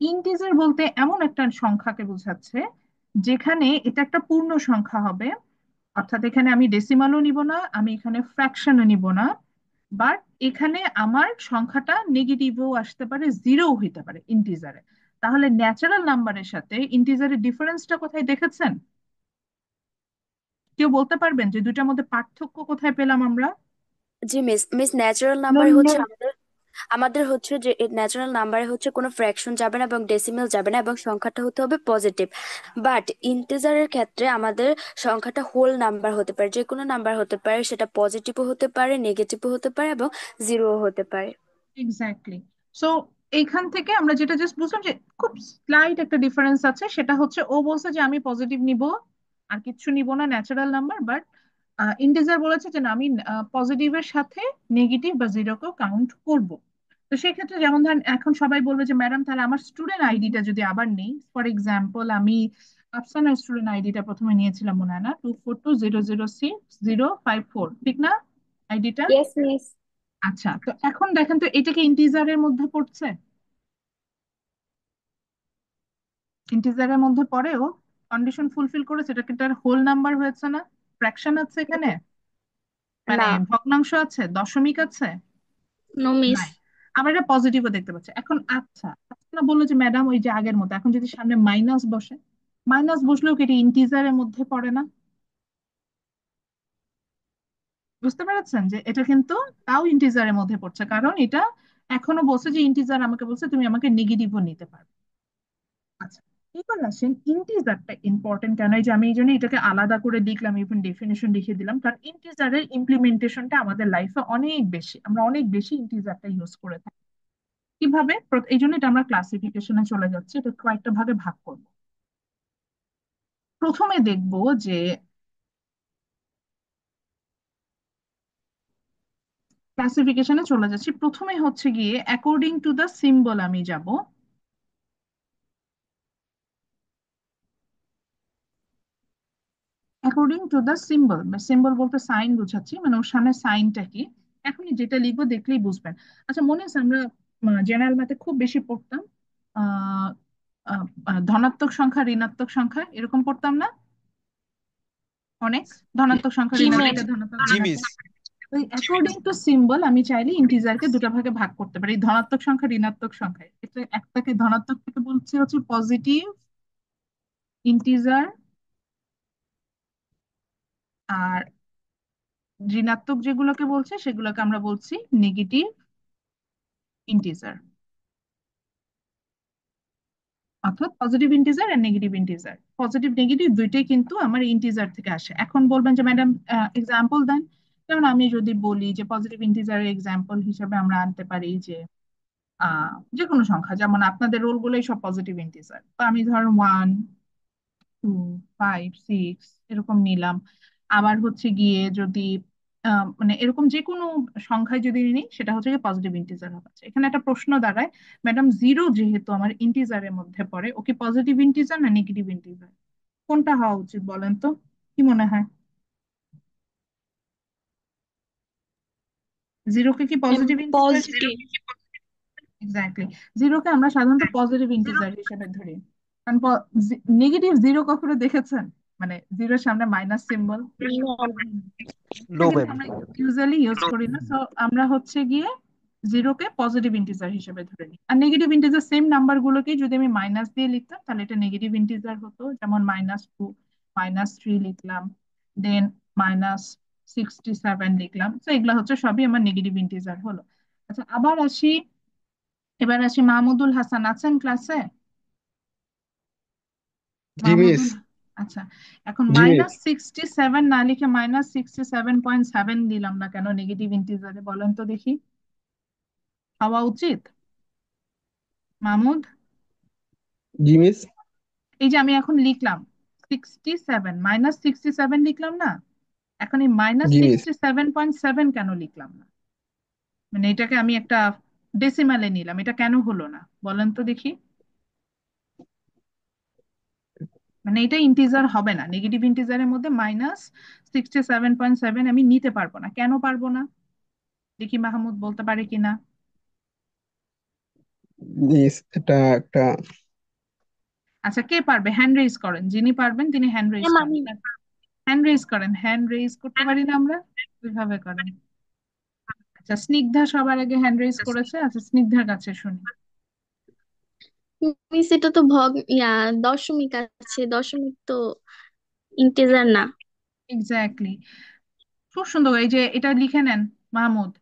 ইন্টিজার বলতে এমন একটা সংখ্যাকে বোঝাচ্ছে যেখানে এটা একটা পূর্ণ সংখ্যা হবে, অর্থাৎ এখানে আমি ডেসিমালও নিব না, আমি এখানে ফ্র্যাকশনও নিব না, বাট এখানে আমার সংখ্যাটা নেগেটিভও আসতে পারে, জিরোও হইতে পারে ইন্টিজারে। তাহলে ন্যাচারাল নাম্বারের সাথে ইন্টিজারের ডিফারেন্সটা কোথায় দেখেছেন? কেউ বলতে পারবেন যে দুইটার মধ্যে পার্থক্য কোথায় পেলাম আমরা? জি মিস। মিস ন্যাচারাল নো নাম্বারে হচ্ছে মিস। আমাদের আমাদের হচ্ছে যে ন্যাচারাল নাম্বারে হচ্ছে কোনো ফ্র্যাকশন যাবে না এবং ডেসিমেল যাবে না এবং সংখ্যাটা হতে হবে পজিটিভ। বাট ইন্টিজারের ক্ষেত্রে আমাদের সংখ্যাটা হোল নাম্বার হতে পারে, যে কোনো নাম্বার হতে পারে, সেটা পজিটিভও হতে পারে, নেগেটিভও হতে পারে এবং জিরো হতে পারে। এক্স্যাক্টলি। সো এইখান থেকে আমরা যেটা জাস্ট বুঝলাম যে খুব স্লাইট একটা ডিফারেন্স আছে, সেটা হচ্ছে ও বলছে যে আমি পজিটিভ নিব আর কিচ্ছু নিব না ন্যাচারাল নাম্বার, বাট ইন্টিজার বলেছে যে না, আমি পজিটিভের সাথে নেগেটিভ বা জিরোকেও কাউন্ট করব। তো সেক্ষেত্রে যেমন ধরেন এখন সবাই বলবে যে ম্যাডাম তাহলে আমার স্টুডেন্ট আইডিটা যদি আবার নেই, ফর এক্সাম্পল আমি আফসানার স্টুডেন্ট আইডিটা প্রথমে নিয়েছিলাম মনে হয় না, 242006054, ঠিক না আইডিটা? Yes miss. আচ্ছা, তো এখন দেখেন তো এটা কি ইন্টিজারের মধ্যে পড়ছে? ইন্টিজারের মধ্যে পড়েও কন্ডিশন ফুলফিল করেছে, এটা কি তার হোল নাম্বার হয়েছে না? ফ্র্যাকশন আছে এখানে, মানে না। ভগ্নাংশ আছে, দশমিক আছে? No miss. নাই। আমরা এটা পজিটিভও দেখতে পাচ্ছি এখন। আচ্ছা, না বললো যে ম্যাডাম ওই যে আগের মতো এখন যদি সামনে মাইনাস বসে, মাইনাস বসলেও কি এটা ইন্টিজারের মধ্যে পড়ে না? বুঝতে পেরেছেন যে এটা কিন্তু তাও ইন্টিজারের মধ্যে পড়ছে, কারণ এটা এখনো বলছে যে ইন্টিজার আমাকে বলছে তুমি আমাকে নেগেটিভও নিতে পারবে। আচ্ছা, এবার আসেন ইন্টিজারটা ইম্পর্টেন্ট কেন, এই যে আমি এই জন্য এটাকে আলাদা করে লিখলাম, ইভেন ডেফিনেশন লিখে দিলাম, কারণ ইন্টিজারের ইমপ্লিমেন্টেশনটা আমাদের লাইফে অনেক বেশি, আমরা অনেক বেশি ইন্টিজারটা ইউজ করে থাকি। কিভাবে? এই জন্য এটা আমরা ক্লাসিফিকেশনে চলে যাচ্ছি, এটা কয়েকটা ভাগে ভাগ করবো। প্রথমে দেখব যে ক্লাসিফিকেশনে চলে যাচ্ছি। প্রথমে হচ্ছে গিয়ে অ্যাকর্ডিং টু দ্য সিম্বল আমি যাব। According to the symbol, symbol বলতে সাইন বোঝাচ্ছি, মানে ওর সামনে সাইনটা কি। এখনই যেটা লিখবো দেখলেই বুঝবেন। আচ্ছা, মনে আছে আমরা জেনারেল ম্যাথে খুব বেশি পড়তাম আহ আহ, ধনাত্মক সংখ্যা ঋণাত্মক সংখ্যা এরকম পড়তাম না অনেক? ধনাত্মক সংখ্যা জি ঋণাত্মক, ম্যাম। এটা ধনাত্মক জি ঋণাত্মক। মিস। ওই অ্যাকর্ডিং টু সিম্বল আমি চাইলে ইন্টিজারকে দুটো ভাগে ভাগ করতে পারি, ধনাত্মক সংখ্যা ঋণাত্মক সংখ্যায়। এটা একটাকে ধনাত্মক থেকে বলছে হচ্ছে পজিটিভ ইন্টিজার, আর ঋণাত্মক যেগুলোকে বলছে সেগুলোকে আমরা বলছি নেগেটিভ ইন্টিজার, অর্থাৎ পজিটিভ ইন্টিজার আর নেগেটিভ ইন্টিজার। পজিটিভ নেগেটিভ দুইটাই কিন্তু আমার ইন্টিজার থেকে আসে। এখন বলবেন যে ম্যাডাম এক্সাম্পল দেন। যেমন আমি যদি বলি যে পজিটিভ ইন্টিজারের এক্সাম্পল হিসেবে আমরা আনতে পারি যে যে কোনো সংখ্যা, যেমন আপনাদের রোল গুলোই সব পজিটিভ ইন্টিজার, তো আমি ধর 1, 2, 5, 6 এরকম নিলাম। আবার হচ্ছে গিয়ে যদি মানে এরকম যে কোনো সংখ্যায় যদি নিই সেটা হচ্ছে গিয়ে পজিটিভ ইন্টিজার হবে। আচ্ছা, এখানে একটা প্রশ্ন দাঁড়ায়, ম্যাডাম জিরো যেহেতু আমার ইন্টিজারের মধ্যে পড়ে, ওকে পজিটিভ ইন্টিজার না নেগেটিভ ইন্টিজার, কোনটা হওয়া উচিত বলেন তো? কি মনে হয়? জিরোকে কি পজিটিভ ইন্টিজার? পজিটিভ। এক্স্যাক্টলি, জিরোকে আমরা সাধারণত পজিটিভ ইন্টিজার হিসেবে ধরি। কারণ নেগেটিভ জিরো কখনো দেখেছেন? মানে জিরোর সামনে মাইনাস সিম্বল, এটা নো কিন্তু ম্যাম। আমরা ইউজুয়ালি ইউজ করি না। সো আমরা হচ্ছে গিয়ে জিরোকে পজিটিভ ইন্টিজার হিসেবে ধরে নিই। আর নেগেটিভ ইন্টিজার সেম নাম্বার গুলোকে যদি আমি মাইনাস দিয়ে লিখতাম তাহলে এটা নেগেটিভ ইন্টিজার হতো। যেমন -2, -3 লিখলাম, দেন -67 লিখলাম, তো এগুলো হচ্ছে সবই আমার নেগেটিভ ইন্টিজার হলো। আচ্ছা, এবার আসি মাহমুদুল হাসান, আছেন ক্লাসে? জি মিস। মাহমুদুল, আচ্ছা। এখন জি মিস। -67 না লিখে -67.7 দিলাম না কেন নেগেটিভ ইন্টিজারে, বলেন তো দেখি? হওয়া উচিত মাহমুদ? জি মিস। এই যে আমি এখন লিখলাম 67, -67 লিখলাম না, এখন এই মাইনাস জি miss. Sixty seven point seven কেন লিখলাম না? মানে এটাকে আমি একটা ডেসিমালে নিলাম, এটা কেন হলো না বলেন তো দেখি? মানে এটা ইন্টিজার হবে না, নেগেটিভ ইন্টিজারের মধ্যে -67.7 আমি নিতে পারবো না, কেন পারবো না? দেখি মাহমুদ বলতে পারে কিনা। মিস, এটা একটা আচ্ছা, কে পারবে? হ্যান্ড রেজ করেন, যিনি পারবেন তিনি হ্যান্ড রেজ ম্যাম করেন। আমি হ্যান্ড রেজ করেন, হ্যান্ড রেজ করতে পারি না আমরা? কিভাবে করেন? আচ্ছা, স্নিগ্ধা সবার আগে হ্যান্ড রেজ করেছে, আচ্ছা স্নিগ্ধার কাছে শুনি। মিস এটা তো দশমিক আছে, দশমিক তো ইন্টিজার না। এক্স্যাক্টলি, খুব সুন্দর। এই যে এটা লিখে নেন মাহমুদ,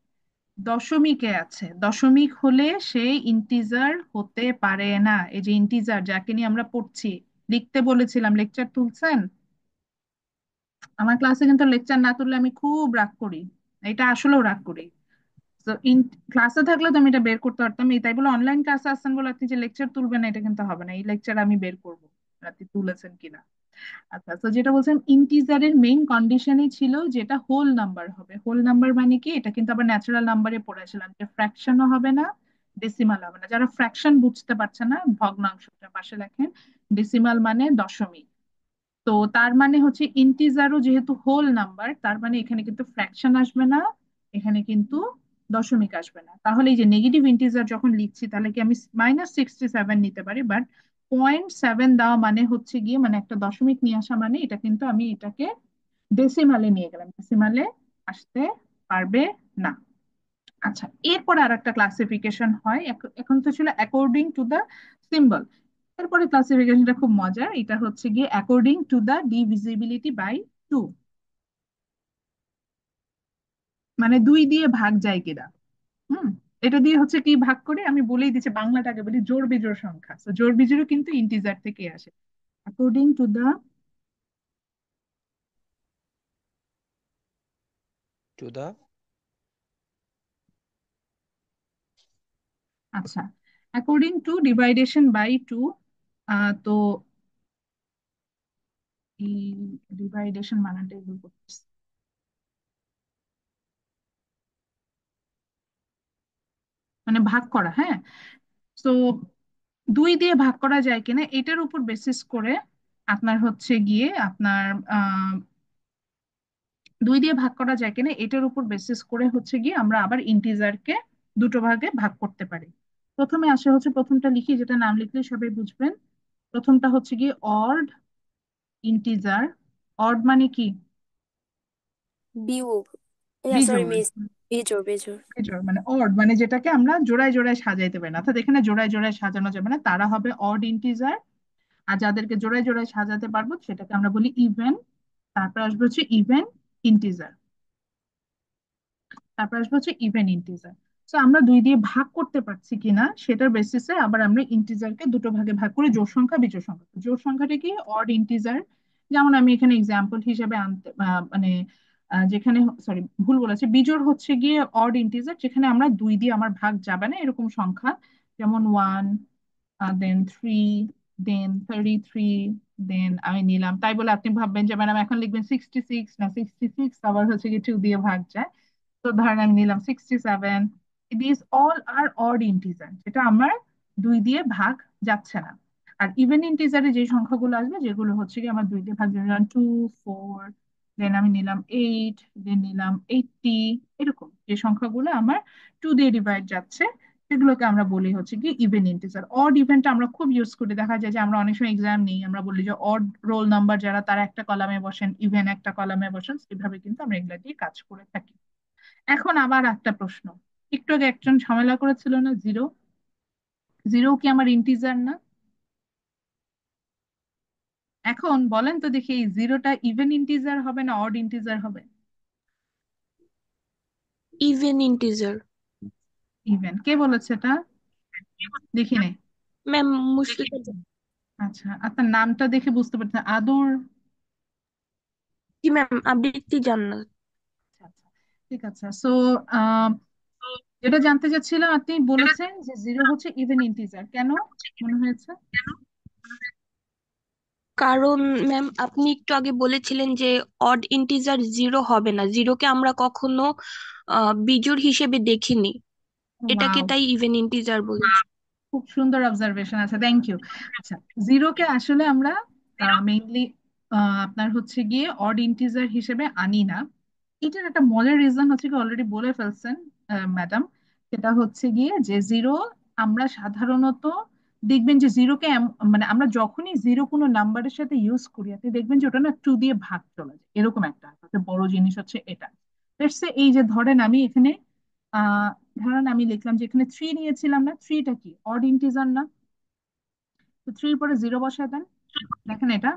দশমিকে আছে, দশমিক হলে সে ইন্টিজার হতে পারে না। এই যে ইন্টিজার যাকে নিয়ে আমরা পড়ছি, লিখতে বলেছিলাম, লেকচার তুলছেন? আমার ক্লাসে কিন্তু লেকচার না তুললে আমি খুব রাগ করি, এটা আসলেও রাগ করি। তো ক্লাসে থাকলে তো আমি এটা বের করতে পারতাম, এই তাই বলে অনলাইন ক্লাসে আসছেন বলে আপনি যে লেকচার তুলবেন না, এটা কিন্তু হবে না। এই লেকচার আমি বের করবো আপনি তুলেছেন কিনা। আচ্ছা, তো যেটা বলছেন ইন্টিজারের মেইন কন্ডিশনই ছিল যেটা হোল নাম্বার হবে। হোল নাম্বার মানে কি? এটা কিন্তু আবার ন্যাচারাল নাম্বারে পড়েছিলাম যে ফ্র্যাকশনও হবে না, ডেসিমাল হবে না। যারা ফ্র্যাকশন বুঝতে পারছে না, ভগ্নাংশটা পাশে লেখেন, ডেসিমাল মানে দশমিক। তো তার মানে হচ্ছে ইন্টিজারও যেহেতু হোল নাম্বার, তার মানে এখানে কিন্তু ফ্র্যাকশন আসবে না, এখানে কিন্তু দশমিক আসবে না। তাহলে এই যে নেগেটিভ ইন্টিজার যখন লিখছি তাহলে কি আমি -67 নিতে পারি, বাট 0.7 দেওয়া মানে হচ্ছে গিয়ে মানে একটা দশমিক নিয়ে আসা, মানে এটা কিন্তু আমি এটাকে ডেসিমালে নিয়ে গেলাম, ডেসিমালে আসতে পারবে না। আচ্ছা, এরপরে আর একটা ক্লাসিফিকেশন হয়, এখন তো ছিল অ্যাকর্ডিং টু দ্য সিম্বল। এরপরে ক্লাসিফিকেশনটা খুব মজার, এটা হচ্ছে গিয়ে according to the divisibility by 2, মানে দুই দিয়ে ভাগ যায় কিনা। হুম, এটা দিয়ে হচ্ছে কি ভাগ করে, আমি বলেই দিচ্ছি বাংলাটাকে বলি, জোড় বিজোড় সংখ্যা। তো জোড় বিজোড়ও কিন্তু ইন্টিজার থেকে আসে। According to the, to the. আচ্ছা, অ্যাকর্ডিং টু ডিভাইডেশন বাই 2, তো এই ডিভাইডেশন বানানটা এগুলো করতেছি, মানে ভাগ করা, হ্যাঁ। তো 2 দিয়ে ভাগ করা যায় কিনা এটার উপর বেসিস করে আপনার হচ্ছে গিয়ে আপনার 2 দিয়ে ভাগ করা যায় কিনা এটার উপর বেসিস করে হচ্ছে গিয়ে আমরা আবার ইন্টিজারকে দুটো ভাগে ভাগ করতে পারি। প্রথমে আসে হচ্ছে, প্রথমটা লিখি, যেটা নাম লিখলে সবাই বুঝবেন। প্রথমটা হচ্ছে গিয়ে অড ইন্টিজার। অড মানে কি? বিয়োগ, সরি বিজোড়। মিস, বিজোড় বিজোড়। বিজোড় মানে অড, মানে যেটাকে আমরা জোড়ায় জোড়ায় সাজাইতে পারি না, অর্থাৎ এখানে জোড়ায় জোড়ায় সাজানো যাবে না, তারা হবে অড ইন্টিজার। আর যাদেরকে জোড়ায় জোড়ায় সাজাতে পারবো সেটাকে আমরা বলি ইভেন। তারপর আসবে হচ্ছে ইভেন ইন্টিজার। তারপর আসবে হচ্ছে ইভেন ইন্টিজার। তো আমরা 2 দিয়ে ভাগ করতে পারছি কিনা সেটার বেসিসে আবার আমরা ইন্টিজারকে দুটো ভাগে ভাগ করি, জোড় সংখ্যা বিজোড় সংখ্যা। জোড় সংখ্যাটা কি? Odd integer. যেমন আমি এখানে এক্সাম্পল হিসেবে আনতে মানে যেখানে, সরি ভুল বলেছি, বিজোড় হচ্ছে গিয়ে অড ইন্টিজার যেখানে আমরা 2 দিয়ে আমার ভাগ যাবে না এরকম সংখ্যা, যেমন 1, দেন 3, দেন 33, দেন আমি নিলাম, তাই বলে আপনি ভাববেন যে ম্যাডাম এখন লিখবেন 66, না 66 আবার হচ্ছে কি 2 দিয়ে ভাগ যায়। তো ধরেন আমি নিলাম 67। This all are odd integer, যেটা আমার 2 দিয়ে ভাগ যাচ্ছে না। আর ইভেন ইন্টিজারে যে সংখ্যাগুলো আসবে যেগুলো হচ্ছে কি আমার 2 দিয়ে ভাগ, যেমন 2, 4, দেন আমি নিলাম 8, দেন নিলাম 80, এরকম যে সংখ্যাগুলো আমার 2 দিয়ে ডিভাইড যাচ্ছে সেগুলোকে আমরা বলি হচ্ছে কি ইভেন ইন্টিজার। অড ইভেনটা আমরা খুব ইউজ করি, দেখা যায় যে আমরা অনেক সময় এক্সাম নিই, আমরা বলি যে অড রোল নাম্বার যারা তারা একটা কলামে বসেন, ইভেন একটা কলামে বসেন, এভাবে কিন্তু আমরা এগুলা দিয়ে কাজ করে থাকি। এখন আবার একটা প্রশ্ন, একটু আগে একজন ঝামেলা করেছিল না, জিরো। জিরো কি আমার ইন্টিজার না? এখন বলেন তো দেখি, এই জিরোটা ইভেন ইন্টিজার হবে না অড ইন্টিজার হবে? Even integer. ইভেন। কে বলেছে এটা? দেখি নাই। ম্যাম, মুশফিকা। আচ্ছা, আপনার নামটা দেখে বুঝতে পারছেন, আদর। জি ম্যাম, আবৃত্তি জান্নাত। আচ্ছা আচ্ছা, ঠিক আছে। সো যেটা জানতে চাচ্ছিলাম, আপনি বলেছেন যে জিরো হচ্ছে ইভেন ইন্টিজার, কেন মনে হয়েছে? কারণ ম্যাম, আপনি একটু আগে বলেছিলেন যে অড ইন্টিজার জিরো হবে না, জিরোকে আমরা কখনো বিজোড় হিসেবে দেখিনি, এটাকে ওয়াও, তাই ইভেন ইন্টিজার বলেছি। খুব সুন্দর অবজারভেশন আছে, থ্যাংক ইউ। আচ্ছা, জিরোকে আসলে আমরা মেইনলি আপনার হচ্ছে গিয়ে অড ইন্টিজার হিসেবে আনি না। এটার একটা মজার রিজন হচ্ছে কি, অলরেডি বলে ফেলছেন ম্যাডাম। সেটা হচ্ছে গিয়ে যে জিরো আমরা সাধারণত দেখবেন যে জিরোকে মানে আমরা যখনই জিরো কোনো নাম্বারের সাথে ইউজ করি আপনি দেখবেন যে ওটা না 2 দিয়ে ভাগ চলে যায়, এরকম একটা সবচেয়ে বড় জিনিস হচ্ছে এটা। Let's say এই যে ধরেন আমি এখানে আহ ধরেন আমি লিখলাম যে এখানে 3 নিয়েছিলাম, না 3টা কি অড ইন্টিজার না? তো 3 পরে জিরো বসায় দেন, দেখেন এটা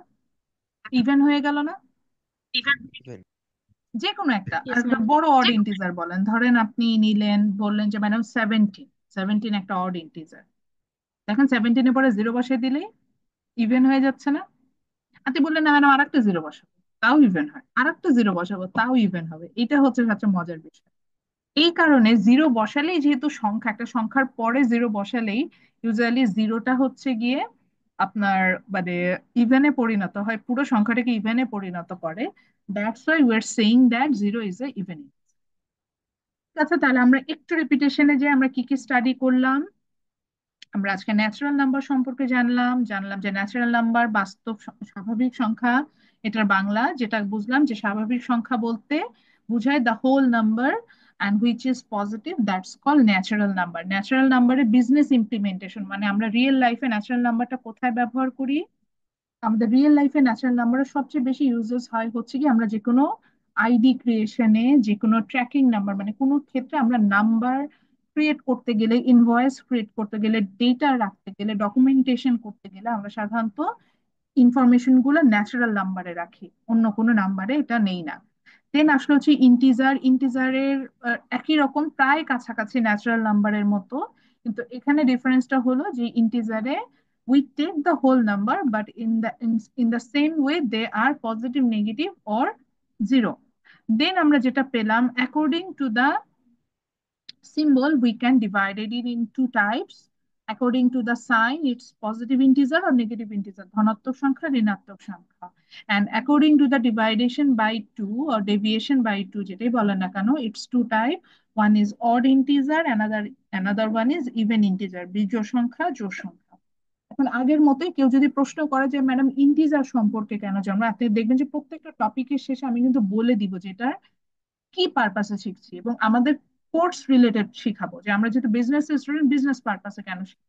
ইভেন হয়ে গেল না? ইভেন। যে কোনো একটা আর ইয়েস একটা ম্যাম। বড় অড ইন্টিজার বলেন, ধরেন আপনি নিলেন, বললেন যে ম্যাডাম 17। 17 একটা অড ইন্টিজার, দেখেন 17-এর পরে জিরো বসাই দিলেই ইভেন হয়ে যাচ্ছে না? আপনি বললেন না ম্যাডাম আরেকটা জিরো বসাবো, তাও ইভেন হয়, আরেকটা জিরো বসাবো তাও ইভেন হবে। এটা হচ্ছে সবচেয়ে মজার বিষয়। এই কারণে জিরো বসালেই, যেহেতু সংখ্যা, একটা সংখ্যার পরে জিরো বসালেই ইউজুয়ালি জিরোটা হচ্ছে গিয়ে আপনার মানে ইভেনে পরিণত হয়, পুরো সংখ্যাটাকে ইভেনে পরিণত করে। That's why we are saying that zero is a even. আচ্ছা, তাহলে আমরা একটু রিপিটেশনে যে আমরা কি কি স্টাডি করলাম। আমরা আজকে ন্যাচারাল নাম্বার সম্পর্কে জানলাম, জানলাম যে ন্যাচারাল নাম্বার বাস্তব স্বাভাবিক সংখ্যা, এটার বাংলা যেটা বুঝলাম যে স্বাভাবিক সংখ্যা বলতে বোঝায় the whole number and which is positive, that's call natural number. Natural নাম্বারের বিজনেস ইমপ্লিমেন্টেশন মানে আমরা রিয়েল লাইফে ন্যাচারাল নাম্বারটা কোথায় ব্যবহার করি? আমাদের রিয়েল লাইফে ন্যাচারাল নাম্বারের সবচেয়ে বেশি ইউজেস হয় হচ্ছে কি আমরা যে কোনো আইডি ক্রিয়েশনে, যে কোনো ট্র্যাকিং নাম্বার, মানে কোনো ক্ষেত্রে আমরা নাম্বার ক্রিয়েট করতে গেলে, ইনভয়েস ক্রিয়েট করতে গেলে, ডেটা রাখতে গেলে, ডকুমেন্টেশন করতে গেলে আমরা সাধারণত ইনফরমেশন গুলো ন্যাচারাল নাম্বারে রাখি, অন্য কোনো নাম্বারে এটা নেই না। দেন আসলে হচ্ছে ইন্টিজার। ইন্টিজারের একই রকম, প্রায় কাছাকাছি ন্যাচারাল নাম্বারের মতো, কিন্তু এখানে ডিফারেন্সটা হলো যে ইন্টিজারে we take the whole number but in the same way they are positive, negative or zero. Then আমরা যেটা পেলাম, according to the symbol we can divide it in two types. According to the sign it's positive integer আর negative integer, ধনাত্মক সংখ্যা ঋণাত্মক সংখ্যা। And according to the division by two or deviation by two, যেটাই বলেন না কেন, it's two type. One is odd integer, another one is even integer, বিজোড় সংখ্যা জোড় সংখ্যা। এখন আগের মতোই কেউ যদি প্রশ্ন করে যে ম্যাডাম ইন্টিজার সম্পর্কে কেন জানবো, আপনি দেখবেন যে প্রত্যেকটা টপিকের শেষে আমি কিন্তু বলে দিব যে এটা কি পারপাসে শিখছি, এবং আমাদের কোর্স রিলেটেড শিখাবো যে আমরা যেহেতু বিজনেস স্টুডেন্ট, বিজনেস পারপাসে কেন শিখি।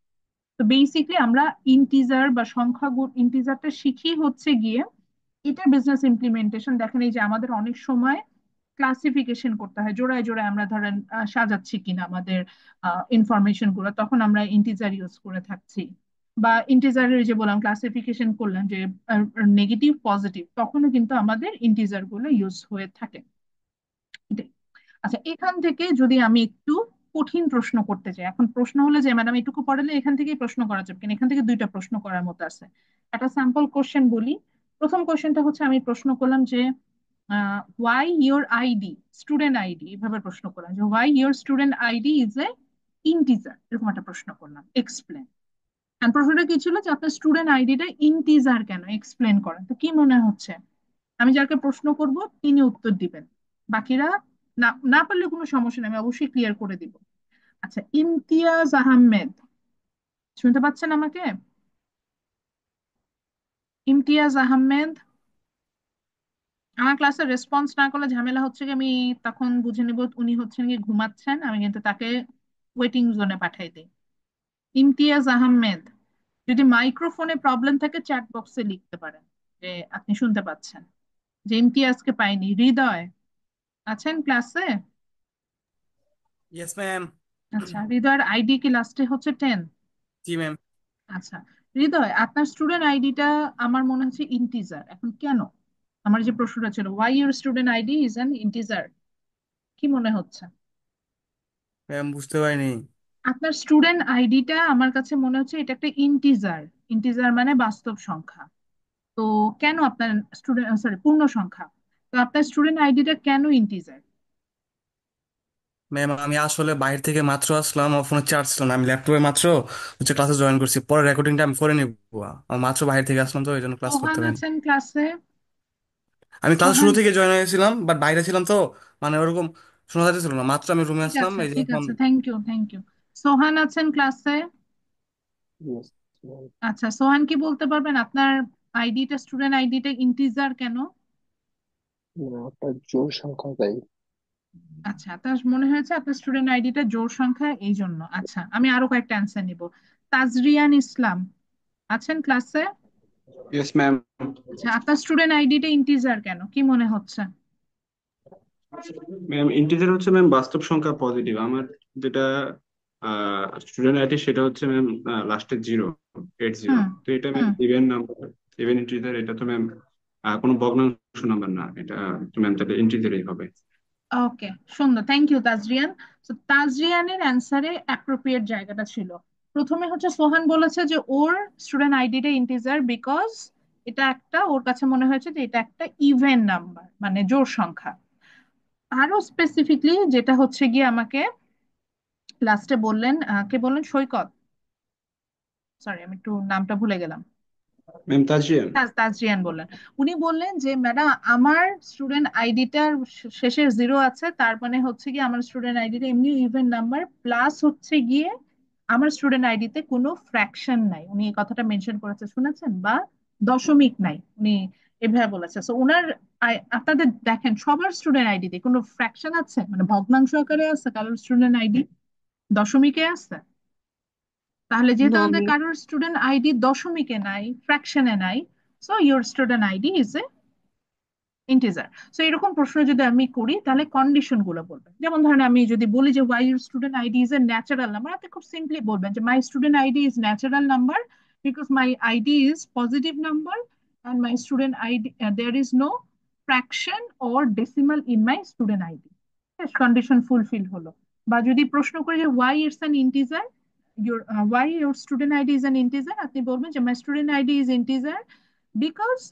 তো বেসিকলি আমরা ইন্টিজার বা সংখ্যা ইন্টিজারটা শিখি হচ্ছে গিয়ে এটা বিজনেস ইমপ্লিমেন্টেশন। দেখেন এই যে আমাদের অনেক সময় ক্লাসিফিকেশন করতে হয়, জোড়ায় জোড়ায় আমরা ধরেন সাজাচ্ছি কিনা আমাদের ইনফরমেশন গুলো, তখন আমরা ইন্টিজার ইউজ করে থাকছি। বা ইন্টিজারের যে বললাম ক্লাসিফিকেশন করলাম যে নেগেটিভ পজিটিভ, তখনও কিন্তু আমাদের ইন্টিজার গুলো ইউজ হয়ে থাকে। এটাই। আচ্ছা, এখান থেকে যদি আমি একটু কঠিন প্রশ্ন করতে চাই, এখন প্রশ্ন হলো যে ম্যাডাম এটুকু পড়ালে এখান থেকেই প্রশ্ন করা যাবে কিনা, এখান থেকে দুইটা প্রশ্ন করার মতো আছে। একটা স্যাম্পল কোশ্চেন বলি। প্রথম কোশ্চেনটা হচ্ছে আমি প্রশ্ন করলাম যে why your ID, student ID, এভাবে প্রশ্ন করলাম যে why your student ID is a integer, এরকম একটা প্রশ্ন করলাম, এক্সপ্লেন। আর প্রশ্নটা কি ছিল যে আপনার স্টুডেন্ট আইডিটা ইন্টিজার কেন, এক্সপ্লেন করেন। তো কি মনে হচ্ছে আমি যাকে প্রশ্ন করব তিনি উত্তর দিবেন, বাকিরা না না পারলে কোনো সমস্যা নেই, আমি অবশ্যই ক্লিয়ার করে দিব। আচ্ছা, ইমতিয়াজ আহমেদ, শুনতে পাচ্ছেন আমাকে? ইমতিয়াজ আহমেদ, আমার ক্লাসে রেসপন্স না করলে ঝামেলা হচ্ছে কি, আমি তখন বুঝে নিব উনি হচ্ছেন কি ঘুমাচ্ছেন, আমি কিন্তু তাকে ওয়েটিং জোনে পাঠাই দিই। ইমতিয়াজ আহমেদ, যদি মাইক্রোফোনে প্রবলেম থাকে চ্যাট বক্সে লিখতে পারেন যে আপনি শুনতে পাচ্ছেন। যে ইমতিয়াজকে পাইনি। হৃদয় আছেন ক্লাসে? Yes ma'am. আচ্ছা, হৃদয়ের আইডি কি লাস্টে হচ্ছে 10? জি ম্যাম। আচ্ছা, হৃদয় আপনার স্টুডেন্ট আইডিটা আমার মনে হচ্ছে ইন্টিজার, এখন কেন? আমার যে প্রশ্নটা ছিল why your student ID is an integer, কি মনে হচ্ছে? ম্যাম বুঝতে পারিনি। আপনার স্টুডেন্ট আইডিটা আমার কাছে মনে হচ্ছে এটা একটা ইন্টিজার, ইন্টিজার মানে বাস্তব সংখ্যা। তো কেন আপনার স্টুডেন্ট, সরি পূর্ণ সংখ্যা, তো আপনার স্টুডেন্ট আইডিটা কেন ইন্টিজার? ম্যাম আমি আসলে বাইরে থেকে মাত্র আসলাম, আমার ফোনে চার্জ ছিল না, আমি ল্যাপটপে মাত্র ক্লাসে জয়েন করছি, পরে রেকর্ডিংটা আমি করে নিব। আমি মাত্র বাইরে থেকে আসলাম তো এই জন্য ক্লাস করতে সোহান পারিনি। আছেন ক্লাসে? আমি ক্লাস শুরু সোহান, থেকে জয়েন হয়েছিলাম বাট বাইরে ছিলাম তো, মানে ওরকম শোনা যাচ্ছিল না, মাত্র আমি রুমে ঠিক আসলাম আছে এই যে ঠিক এখন। আছে, থ্যাংক ইউ থ্যাংক ইউ। সোহান আছেন ক্লাসে? Yes, ma'am. আচ্ছা, সোহান কি বলতে পারবেন আপনার আইডিটা, স্টুডেন্ট আইডিটা ইন্টিজার কেন? না, আপনার জোড় সংখ্যা তাই। আচ্ছা, তার মনে হয়েছে আপনার স্টুডেন্ট আইডিটা জোড় সংখ্যা এই জন্য। আচ্ছা, আমি আরো কয়েকটা অ্যান্সার নিব। তাজরিয়ান ইসলাম আছেন ক্লাসে? Yes ma'am. আচ্ছা, আপনার স্টুডেন্ট আইডিটা ইন্টিজার কেন, কি মনে হচ্ছে? ম্যাম ইন্টিজার হচ্ছে ম্যাম বাস্তব সংখ্যা পজিটিভ। আমার যেটা স্টুডেন্ট আইডি সেটা হচ্ছে ম্যাম লাস্টে 0, 80। হুম তো এটা ম্যাম হুম। Even number, even integer. এটা তো ম্যাম কোনো ভগ্নাংশ নাম্বার না, এটা তো ম্যাম তাহলে ইন্টিজারই হবে। ওকে, সুন্দর, থ্যাংক ইউ তাজরিয়ান। তো তাজরিয়ানের অ্যান্সারে অ্যাপ্রোপ্রিয়েট জায়গাটা ছিল, প্রথমে হচ্ছে সোহান বলেছে যে ওর স্টুডেন্ট আইডিটা ইন্টিজার বিকজ এটা একটা, ওর কাছে মনে হয়েছে যে এটা একটা ইভেন নাম্বার মানে জোড় সংখ্যা। আরো স্পেসিফিকলি যেটা হচ্ছে গিয়ে আমাকে লাস্টে বললেন, কে বললেন, সৈকত, সরি আমি একটু নামটা ভুলে গেলাম। ম্যাম তাজরিয়ান। তাজরিয়ান বললেন, উনি বললেন যে ম্যাডাম আমার স্টুডেন্ট আইডিটার শেষের 0 আছে, তার মানে হচ্ছে গিয়ে আমার স্টুডেন্ট আইডিটা এমনি ইভেন নাম্বার, প্লাস হচ্ছে গিয়ে আমার স্টুডেন্ট আইডিতে কোনো ফ্র্যাকশন নাই, উনি এই কথাটা মেনশন করেছে শুনেছেন, বা দশমিক নাই, উনি এভাবে বলেছে। সো ওনার আপনাদের দেখেন সবার স্টুডেন্ট আইডিতে কোনো ফ্র্যাকশন আছে, মানে ভগ্নাংশ আকারে আছে কারোর স্টুডেন্ট আইডি, দশমিকে আছে? তাহলে যেহেতু না আমাদের ম্যাম। কারোর স্টুডেন্ট আইডি দশমিকে নাই, ফ্র্যাকশনে নাই, so your student ID is a integer. So এরকম প্রশ্ন যদি আমি করি তাহলে কন্ডিশন গুলো বলবেন, যেমন ধরেন আমি যদি বলি যে why your student ID is a natural number, আপনি খুব সিম্পলি বলবেন যে my student ID is natural number because my ID is positive number and my student ID, there is no fraction or decimal in my student ID. Condition fulfil হলো। বা যদি প্রশ্ন করি যে why it's an integer, why your student ID is an integer, আপনি বলবেন যে my student ID is integer because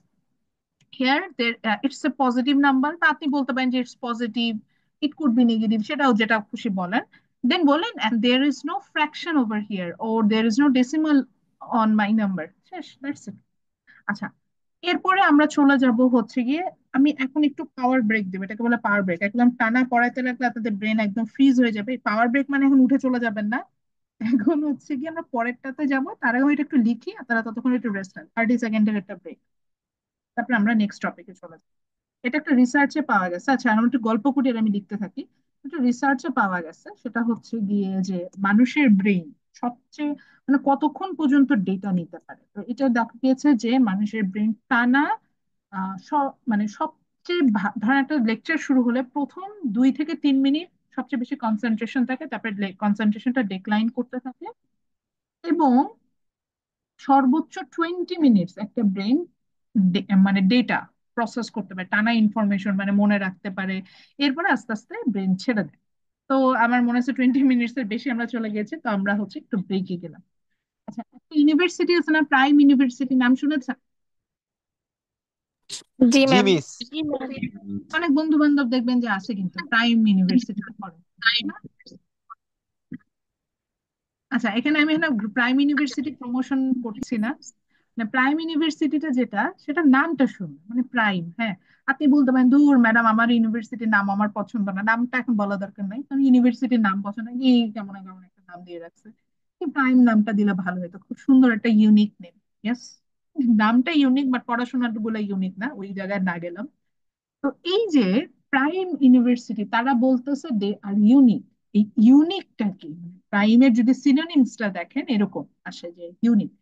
here there it's a positive number, বা আপনি বলতে পারেন যে it's positive, it could be negative, সেটাও যেটা খুশি বলেন। দেন বলেন and there is no fraction over here or there is no decimal on my number, শেষ, দ্যাটস ইট। আচ্ছা, এরপরে আমরা চলে যাব হচ্ছে গিয়ে, আমি এখন একটু পাওয়ার ব্রেক দেবো, এটাকে বলে পাওয়ার ব্রেক। একদম টানা পড়াইতে লাগলে আপনাদের ব্রেন একদম ফ্রিজ হয়ে যাবে। পাওয়ার ব্রেক মানে এখন উঠে চলে যাবেন না, এখন হচ্ছে কি আমরা পরেরটাতে যাব, তার আগে আমি এটা একটু লিখি আর তারা ততক্ষণ একটু রেস্ট নেন, 30 সেকেন্ডের একটা ব্রেক, তারপর আমরা নেক্সট টপিকে চলে যাব। এটা একটা রিসার্চে পাওয়া গেছে। আচ্ছা, আমি একটু গল্প করি আর আমি লিখতে থাকি। একটা রিসার্চে পাওয়া গেছে, সেটা হচ্ছে গিয়ে যে মানুষের ব্রেন সবচেয়ে মানে কতক্ষণ পর্যন্ত ডেটা নিতে পারে। তো এটা দেখা গিয়েছে যে মানুষের ব্রেন টানা মানে সবচেয়ে ধরেন একটা লেকচার শুরু হলে প্রথম 2 থেকে 3 মিনিট সবচেয়ে বেশি কনসেন্ট্রেশন থাকে, তারপরে কনসেন্ট্রেশনটা ডিক্লাইন করতে থাকে, এবং সর্বোচ্চ 20 মিনিটস একটা ব্রেন মানে ডেটা প্রসেস করতে পারে, টানা ইনফরমেশন মানে মনে রাখতে পারে, এরপরে আস্তে আস্তে ব্রেন ছেড়ে দেয়। তো আমার মনে হচ্ছে 20 মিনিটস এর বেশি আমরা চলে গেছি, তো আমরা হচ্ছে একটু ব্রেকে গেলাম। আচ্ছা, একটা ইউনিভার্সিটি আছে না, প্রাইম ইউনিভার্সিটি, নাম শুনেছেন? জি জি ম্যাম। মিস। অনেক বন্ধু বান্ধব দেখবেন যে আছে কিন্তু প্রাইম ইউনিভার্সিটিতে পড়ে, তাই না? আচ্ছা, এখানে আমি এখানে প্রাইম ইউনিভার্সিটি প্রমোশন করছি না, মানে প্রাইম ইউনিভার্সিটিটা যেটা, সেটা নামটা শুনুন, মানে প্রাইম, হ্যাঁ। আপনি বলতে পারেন দূর ম্যাডাম আমার ইউনিভার্সিটির নাম আমার পছন্দ না, নামটা এখন বলা দরকার নাই, কারণ ইউনিভার্সিটির নাম পছন্দ না, এই কেমন কেমন একটা নাম দিয়ে রাখছে। প্রাইম নামটা দিলে ভালো হতো, খুব সুন্দর একটা ইউনিক নেম। ইয়েস, নামটা ইউনিক, বাট পড়াশোনার গুলো ইউনিক না, ওই জায়গায় না গেলাম। তো এই যে প্রাইম ইউনিভার্সিটি, তারা বলতেছে দে আর ইউনিক। এই ইউনিকটা কি, প্রাইমের যদি সিনোনিমসটা দেখেন এরকম আসে যে ইউনিক।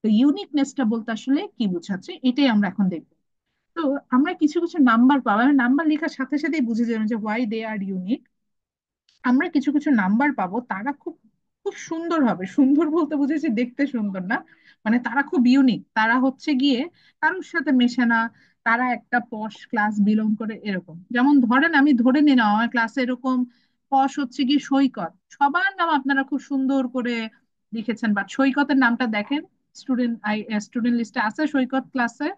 তো ইউনিকনেসটা বলতে আসলে কি বোঝাচ্ছে, এটাই আমরা এখন দেখবো। তো আমরা কিছু কিছু নাম্বার পাবো, নাম্বার লেখার সাথে সাথেই বুঝে যাবেন যে হোয়াই দে আর ইউনিক। আমরা কিছু কিছু নাম্বার পাবো, তারা খুব খুব সুন্দর হবে, সুন্দর বলতে বুঝেছি দেখতে সুন্দর না, মানে তারা খুব ইউনিক, তারা হচ্ছে গিয়ে কারোর সাথে মেশে না, তারা একটা পশ ক্লাস বিলং করে এরকম। যেমন ধরেন আমি ধরে নিলাম আমার ক্লাসে এরকম পশ হচ্ছে গিয়ে সৈকত, সবার নাম আপনারা খুব সুন্দর করে লিখেছেন, বাট সৈকতের নামটা দেখেন, স্টুডেন্ট লিস্টে আছে সৈকত ক্লাসে,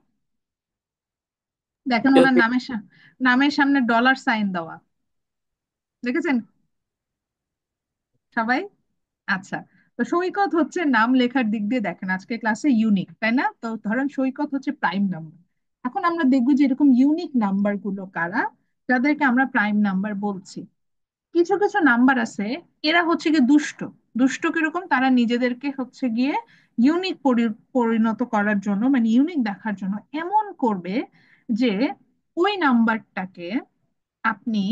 দেখেন ওনার নামের সামনে ডলার সাইন দেওয়া, দেখেছেন সবাই? আচ্ছা, তো সৈকত হচ্ছে নাম লেখার দিক দিয়ে দেখেন আজকে ক্লাসে ইউনিক, তাই না? তো ধরেন সৈকত হচ্ছে প্রাইম নাম্বার। এখন আমরা দেখবো যে এরকম ইউনিক নাম্বার গুলো কারা, যাদেরকে আমরা প্রাইম নাম্বার বলছি। কিছু কিছু নাম্বার আছে, এরা হচ্ছে গিয়ে দুষ্ট। দুষ্ট কিরকম, তারা নিজেদেরকে হচ্ছে গিয়ে ইউনিক পরিণত করার জন্য, মানে ইউনিক দেখার জন্য এমন করবে যে ওই নাম্বারটাকে আপনি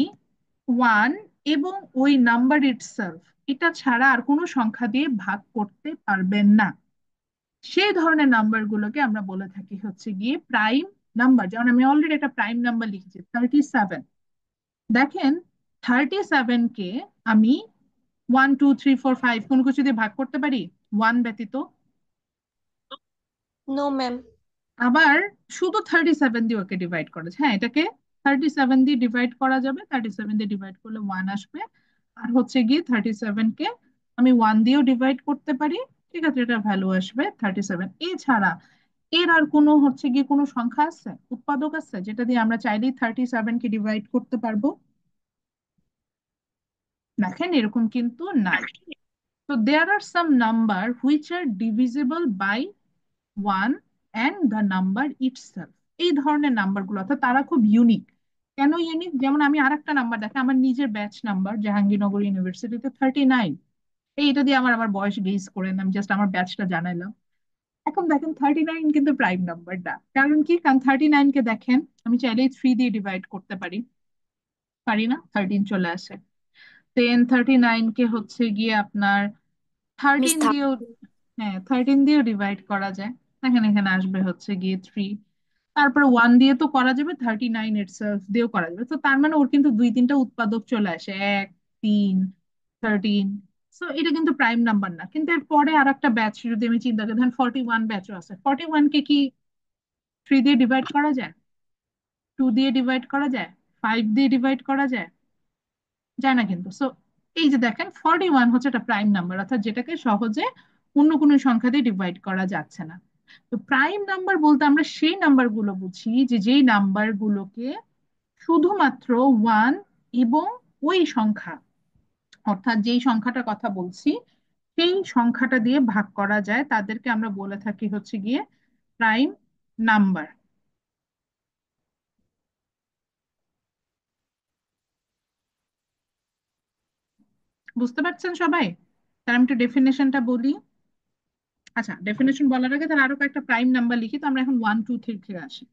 ওয়ান এবং ওই নাম্বার ইটসেলফ, এটা ছাড়া আর কোনো সংখ্যা দিয়ে ভাগ করতে পারবেন না। সেই ধরনের নাম্বার গুলোকে আমরা বলে থাকি হচ্ছে গিয়ে প্রাইম নাম্বার। যেমন আমি অলরেডি একটা প্রাইম নাম্বার লিখেছি 37। দেখেন 37 কে আমি 1 2 3 4 5 কোন কিছু দিয়ে ভাগ করতে পারি, ওয়ান ব্যতীত? No ma'am. আবার শুধু 37 দিয়ে ওকে ডিভাইড করা যায়, হ্যাঁ এটাকে 37 দিয়ে ডিভাইড করা যাবে, 37 দিয়ে ডিভাইড করলে ওয়ান আসবে। আর হচ্ছে গিয়ে 37 কে আমি ওয়ান দিয়েও ডিভাইড করতে পারি, ঠিক আছে, এটা ভ্যালু আসবে 37। এছাড়া এর আর কোনো হচ্ছে গিয়ে কোনো সংখ্যা আছে, উৎপাদক আছে, যেটা দিয়ে আমরা চাইলেই 37 কে ডিভাইড করতে পারবো? দেখেন এরকম কিন্তু নাই। তো there are some number which are divisible by one and the number itself. এই ধরনের নাম্বারগুলো অর্থাৎ তারা খুব ইউনিক। কেন ইউনিক? যেমন আমি আরেকটা নাম্বার দেখে, আমার নিজের ব্যাচ নাম্বার জাহাঙ্গীরনগর ইউনিভার্সিটিতে 39। এইটা দিয়ে আমার আমার বয়স গেস করেন, আমি জাস্ট আমার ব্যাচটা জানাইলাম। এখন দেখেন 39 কিন্তু প্রাইম নাম্বারটা, কারণ কি? কারণ 39 কে দেখেন আমি চাইলেই 3 দিয়ে ডিভাইড করতে পারি, পারি না? 13 চলে আসে। 39 কে হচ্ছে গিয়ে আপনার মিস 13 দিয়েও, হ্যাঁ 13 দিয়েও ডিভাইড করা যায়, দেখেন এখানে আসবে হচ্ছে গিয়ে 3। তারপরে ওয়ান দিয়ে তো করা যাবে, 39 ইটসেলফ দিয়েও করা যাবে। তো তার মানে ওর কিন্তু 2 3টা উৎপাদক চলে আসে, 1 3 13। সো এটা কিন্তু প্রাইম নাম্বার না। কিন্তু এর পরে আর একটা ব্যাচ যদি আমি চিন্তা করি, ধরেন 41 ব্যাচও আছে, 41 কে কি 3 দিয়ে ডিভাইড করা যায়, 2 দিয়ে ডিভাইড করা যায়, 5 দিয়ে ডিভাইড করা যায়? যায় না কিন্তু। সো এই যে দেখেন 41 হচ্ছে একটা প্রাইম নাম্বার, অর্থাৎ যেটাকে সহজে অন্য কোনো সংখ্যা দিয়ে ডিভাইড করা যাচ্ছে না। তো প্রাইম নাম্বার বলতে আমরা সেই নাম্বার গুলো বুঝি যে যেই নাম্বার গুলোকে শুধুমাত্র ওয়ান এবং ওই সংখ্যা অর্থাৎ যেই সংখ্যাটার কথা বলছি সেই সংখ্যাটা দিয়ে ভাগ করা যায়, তাদেরকে আমরা বলে থাকি হচ্ছে গিয়ে প্রাইম নাম্বার। বুঝতে পারছেন সবাই? তার আমি একটু ডেফিনেশনটা বলি। আচ্ছা, ডেফিনেশন বলার আগে তাহলে আরো কয়েকটা প্রাইম নাম্বার লিখি। তো আমরা এখন 1 2 3 থেকে আসি।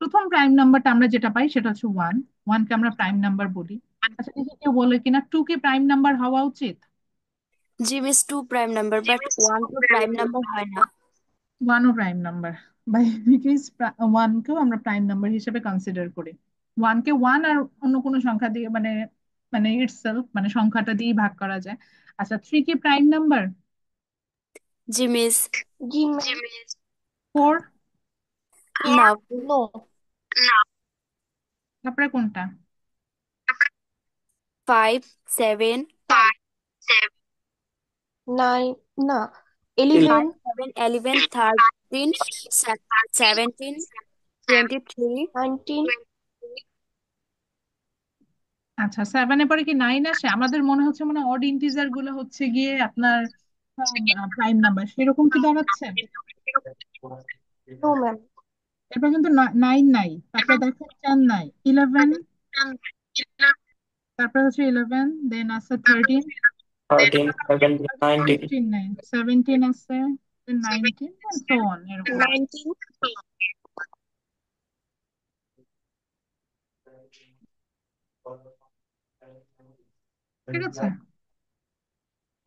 প্রথম প্রাইম নাম্বারটা আমরা যেটা পাই সেটা হচ্ছে ওয়ান। ওয়ানকে আমরা প্রাইম নাম্বার বলি। আচ্ছা, দেখি কেউ বলে কিনা টু কি প্রাইম নাম্বার হওয়া উচিত? জি miss, two prime number, but one তো প্রাইম নাম্বার হয় না। ওয়ানও প্রাইম নাম্বার। বাই ওয়ানকেও আমরা প্রাইম নাম্বার হিসেবে কনসিডার করি। ওয়ানকে ওয়ান আর অন্য কোনো সংখ্যা দিয়ে মানে মানে ইটসেলফ মানে সংখ্যাটা দিয়েই ভাগ করা যায়। আচ্ছা, থ্রি কি প্রাইম নাম্বার? জি মিস। জি ম্যাম। ফোর? না। নো। তারপরে কোনটা? Five, seven. নাইন, না, 11। Five, seven, 11, 13, 17, 23। 19। আচ্ছা, সেভেনের পরে কি নাইন আসে? আমাদের মনে হচ্ছে মানে অড ইন্টিজার গুলো হচ্ছে গিয়ে আপনার প্রাইম নাম্বার, সেরকম কি দাঁড়াচ্ছে? No ma'am. এরপর কিন্তু নাইন নাই, তারপরে দেখো 10 নাই, 11, তারপরে হচ্ছে 11, দেন আছে 13, 13, 17, 19, 15 নাই, 17 আছে, 19 and so on এরকম। 19। ঠিক আছে,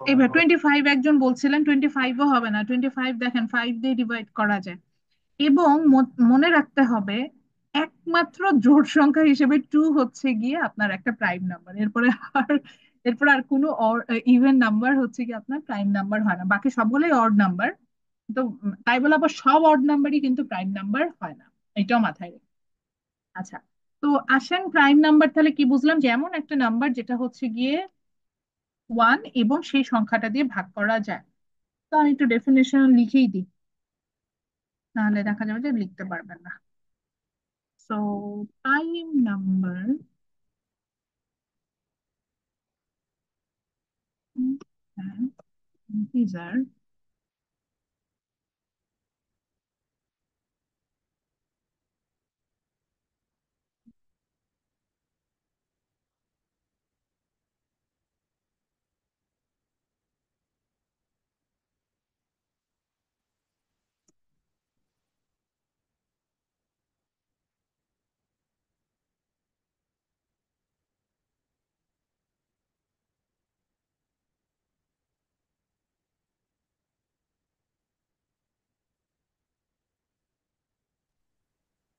এবার 25 একজন বলছিলেন, 25ও হবে না। 25 দেখেন 5 দিয়ে ডিভাইড করা যায়। এবং মনে রাখতে হবে একমাত্র জোড় সংখ্যা হিসেবে টু হচ্ছে গিয়ে আপনার একটা প্রাইম নাম্বার। এরপর আর কোনো ইভেন নাম্বার হচ্ছে কি আপনার প্রাইম নাম্বার হয় না, বাকি সবগুলোই অড নাম্বার। তো তাই বলে আবার সব অড নাম্বারই কিন্তু প্রাইম নাম্বার হয় না, এটাও মাথায় রেখে। আচ্ছা, তো আসেন প্রাইম নাম্বার তাহলে কি বুঝলাম, যে এমন একটা নাম্বার যেটা হচ্ছে গিয়ে ওয়ান এবং সেই সংখ্যাটা দিয়ে ভাগ করা যায়। তো আমি একটু ডেফিনেশন লিখেই দিই, নাহলে দেখা যাবে যে লিখতে পারবেন না। So prime number is an integer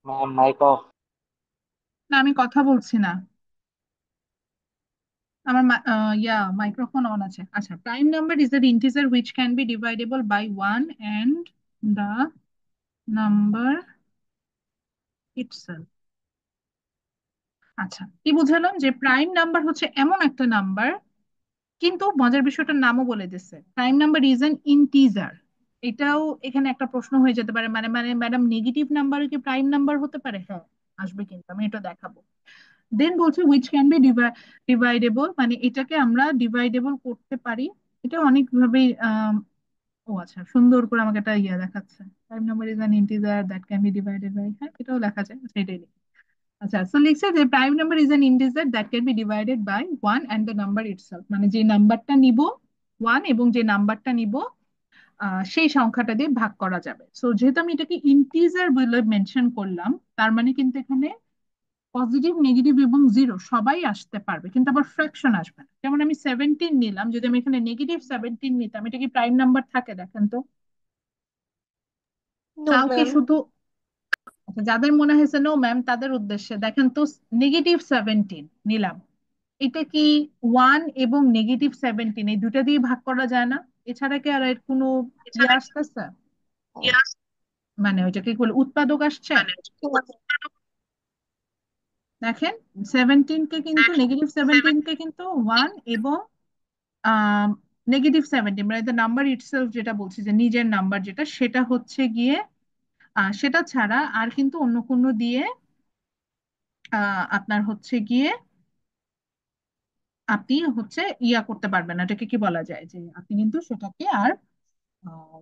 ma'am, mic off. না, আমি কথা বলছি না, আমার মাইক্রোফোন অন আছে। আচ্ছা, prime number is the integer which can be divisible by 1 and the number itself। আচ্ছা, কি বুঝালাম, যে প্রাইম নাম্বার হচ্ছে এমন একটা নাম্বার, কিন্তু মজার বিষয়টার নামও বলে দিচ্ছে, prime number is an integer. এটাও এখানে একটা প্রশ্ন হয়ে যেতে পারে, মানে মানে ম্যাডাম নেগেটিভ নাম্বার কি প্রাইম নাম্বার হতে পারে? হ্যাঁ, আসবে, কিন্তু আমি এটা দেখাবো। দেন বলছে উইচ ক্যান বি ডিভাইডেবল, মানে এটাকে আমরা ডিভাইডেবল করতে পারি। এটা অনেকভাবেই ও আচ্ছা, সুন্দর করে আমাকে একটা দেখাচ্ছে, prime number is an integer that can be divided by, হ্যাঁ এটাও লেখা যায়, সেটাই লিখি। আচ্ছা, সো লিখছে যে prime number is an integer that can be divided by one and the number itself, মানে যে নাম্বারটা নিব ওয়ান এবং যে নাম্বারটা নিব সেই সংখ্যাটা দিয়ে ভাগ করা যাবে। সো যেহেতু আমি এটাকে ইন্টিজার বলে মেনশন করলাম, তার মানে কিন্তু এখানে পজিটিভ, নেগেটিভ এবং জিরো সবাই আসতে পারবে, কিন্তু আবার ফ্র্যাকশন আসবে না। যেমন আমি 17 নিলাম, যদি আমি এখানে -17 নিতাম, এটা কি প্রাইম নাম্বার থাকে? দেখেন তো। নো কাউকে ম্যাম। শুধু, আচ্ছা, যাদের মনে হয়েছে নো ম্যাম তাদের উদ্দেশ্যে দেখেন তো, -17 নিলাম, এটা কি ওয়ান এবং -17 এই দুটা দিয়ে ভাগ করা যায় না? এছাড়া কি আর এর কোনো আসতেছে? মানে ওইটাকে কি বলে, উৎপাদক আসছে? দেখেন, 17 কে কিন্তু -17 কে কিন্তু ওয়ান এবং -17 মানে দ্য নাম্বার ইটসেলফ, যেটা বলছি যে নিজের নাম্বার যেটা, সেটা হচ্ছে গিয়ে সেটা ছাড়া আর কিন্তু অন্য কোনো দিয়ে আপনার হচ্ছে গিয়ে আপনি হচ্ছে ইয়া করতে পারবেন না, এটাকে কি বলা যায় যে আপনি কিন্তু সেটাকে আর আহ,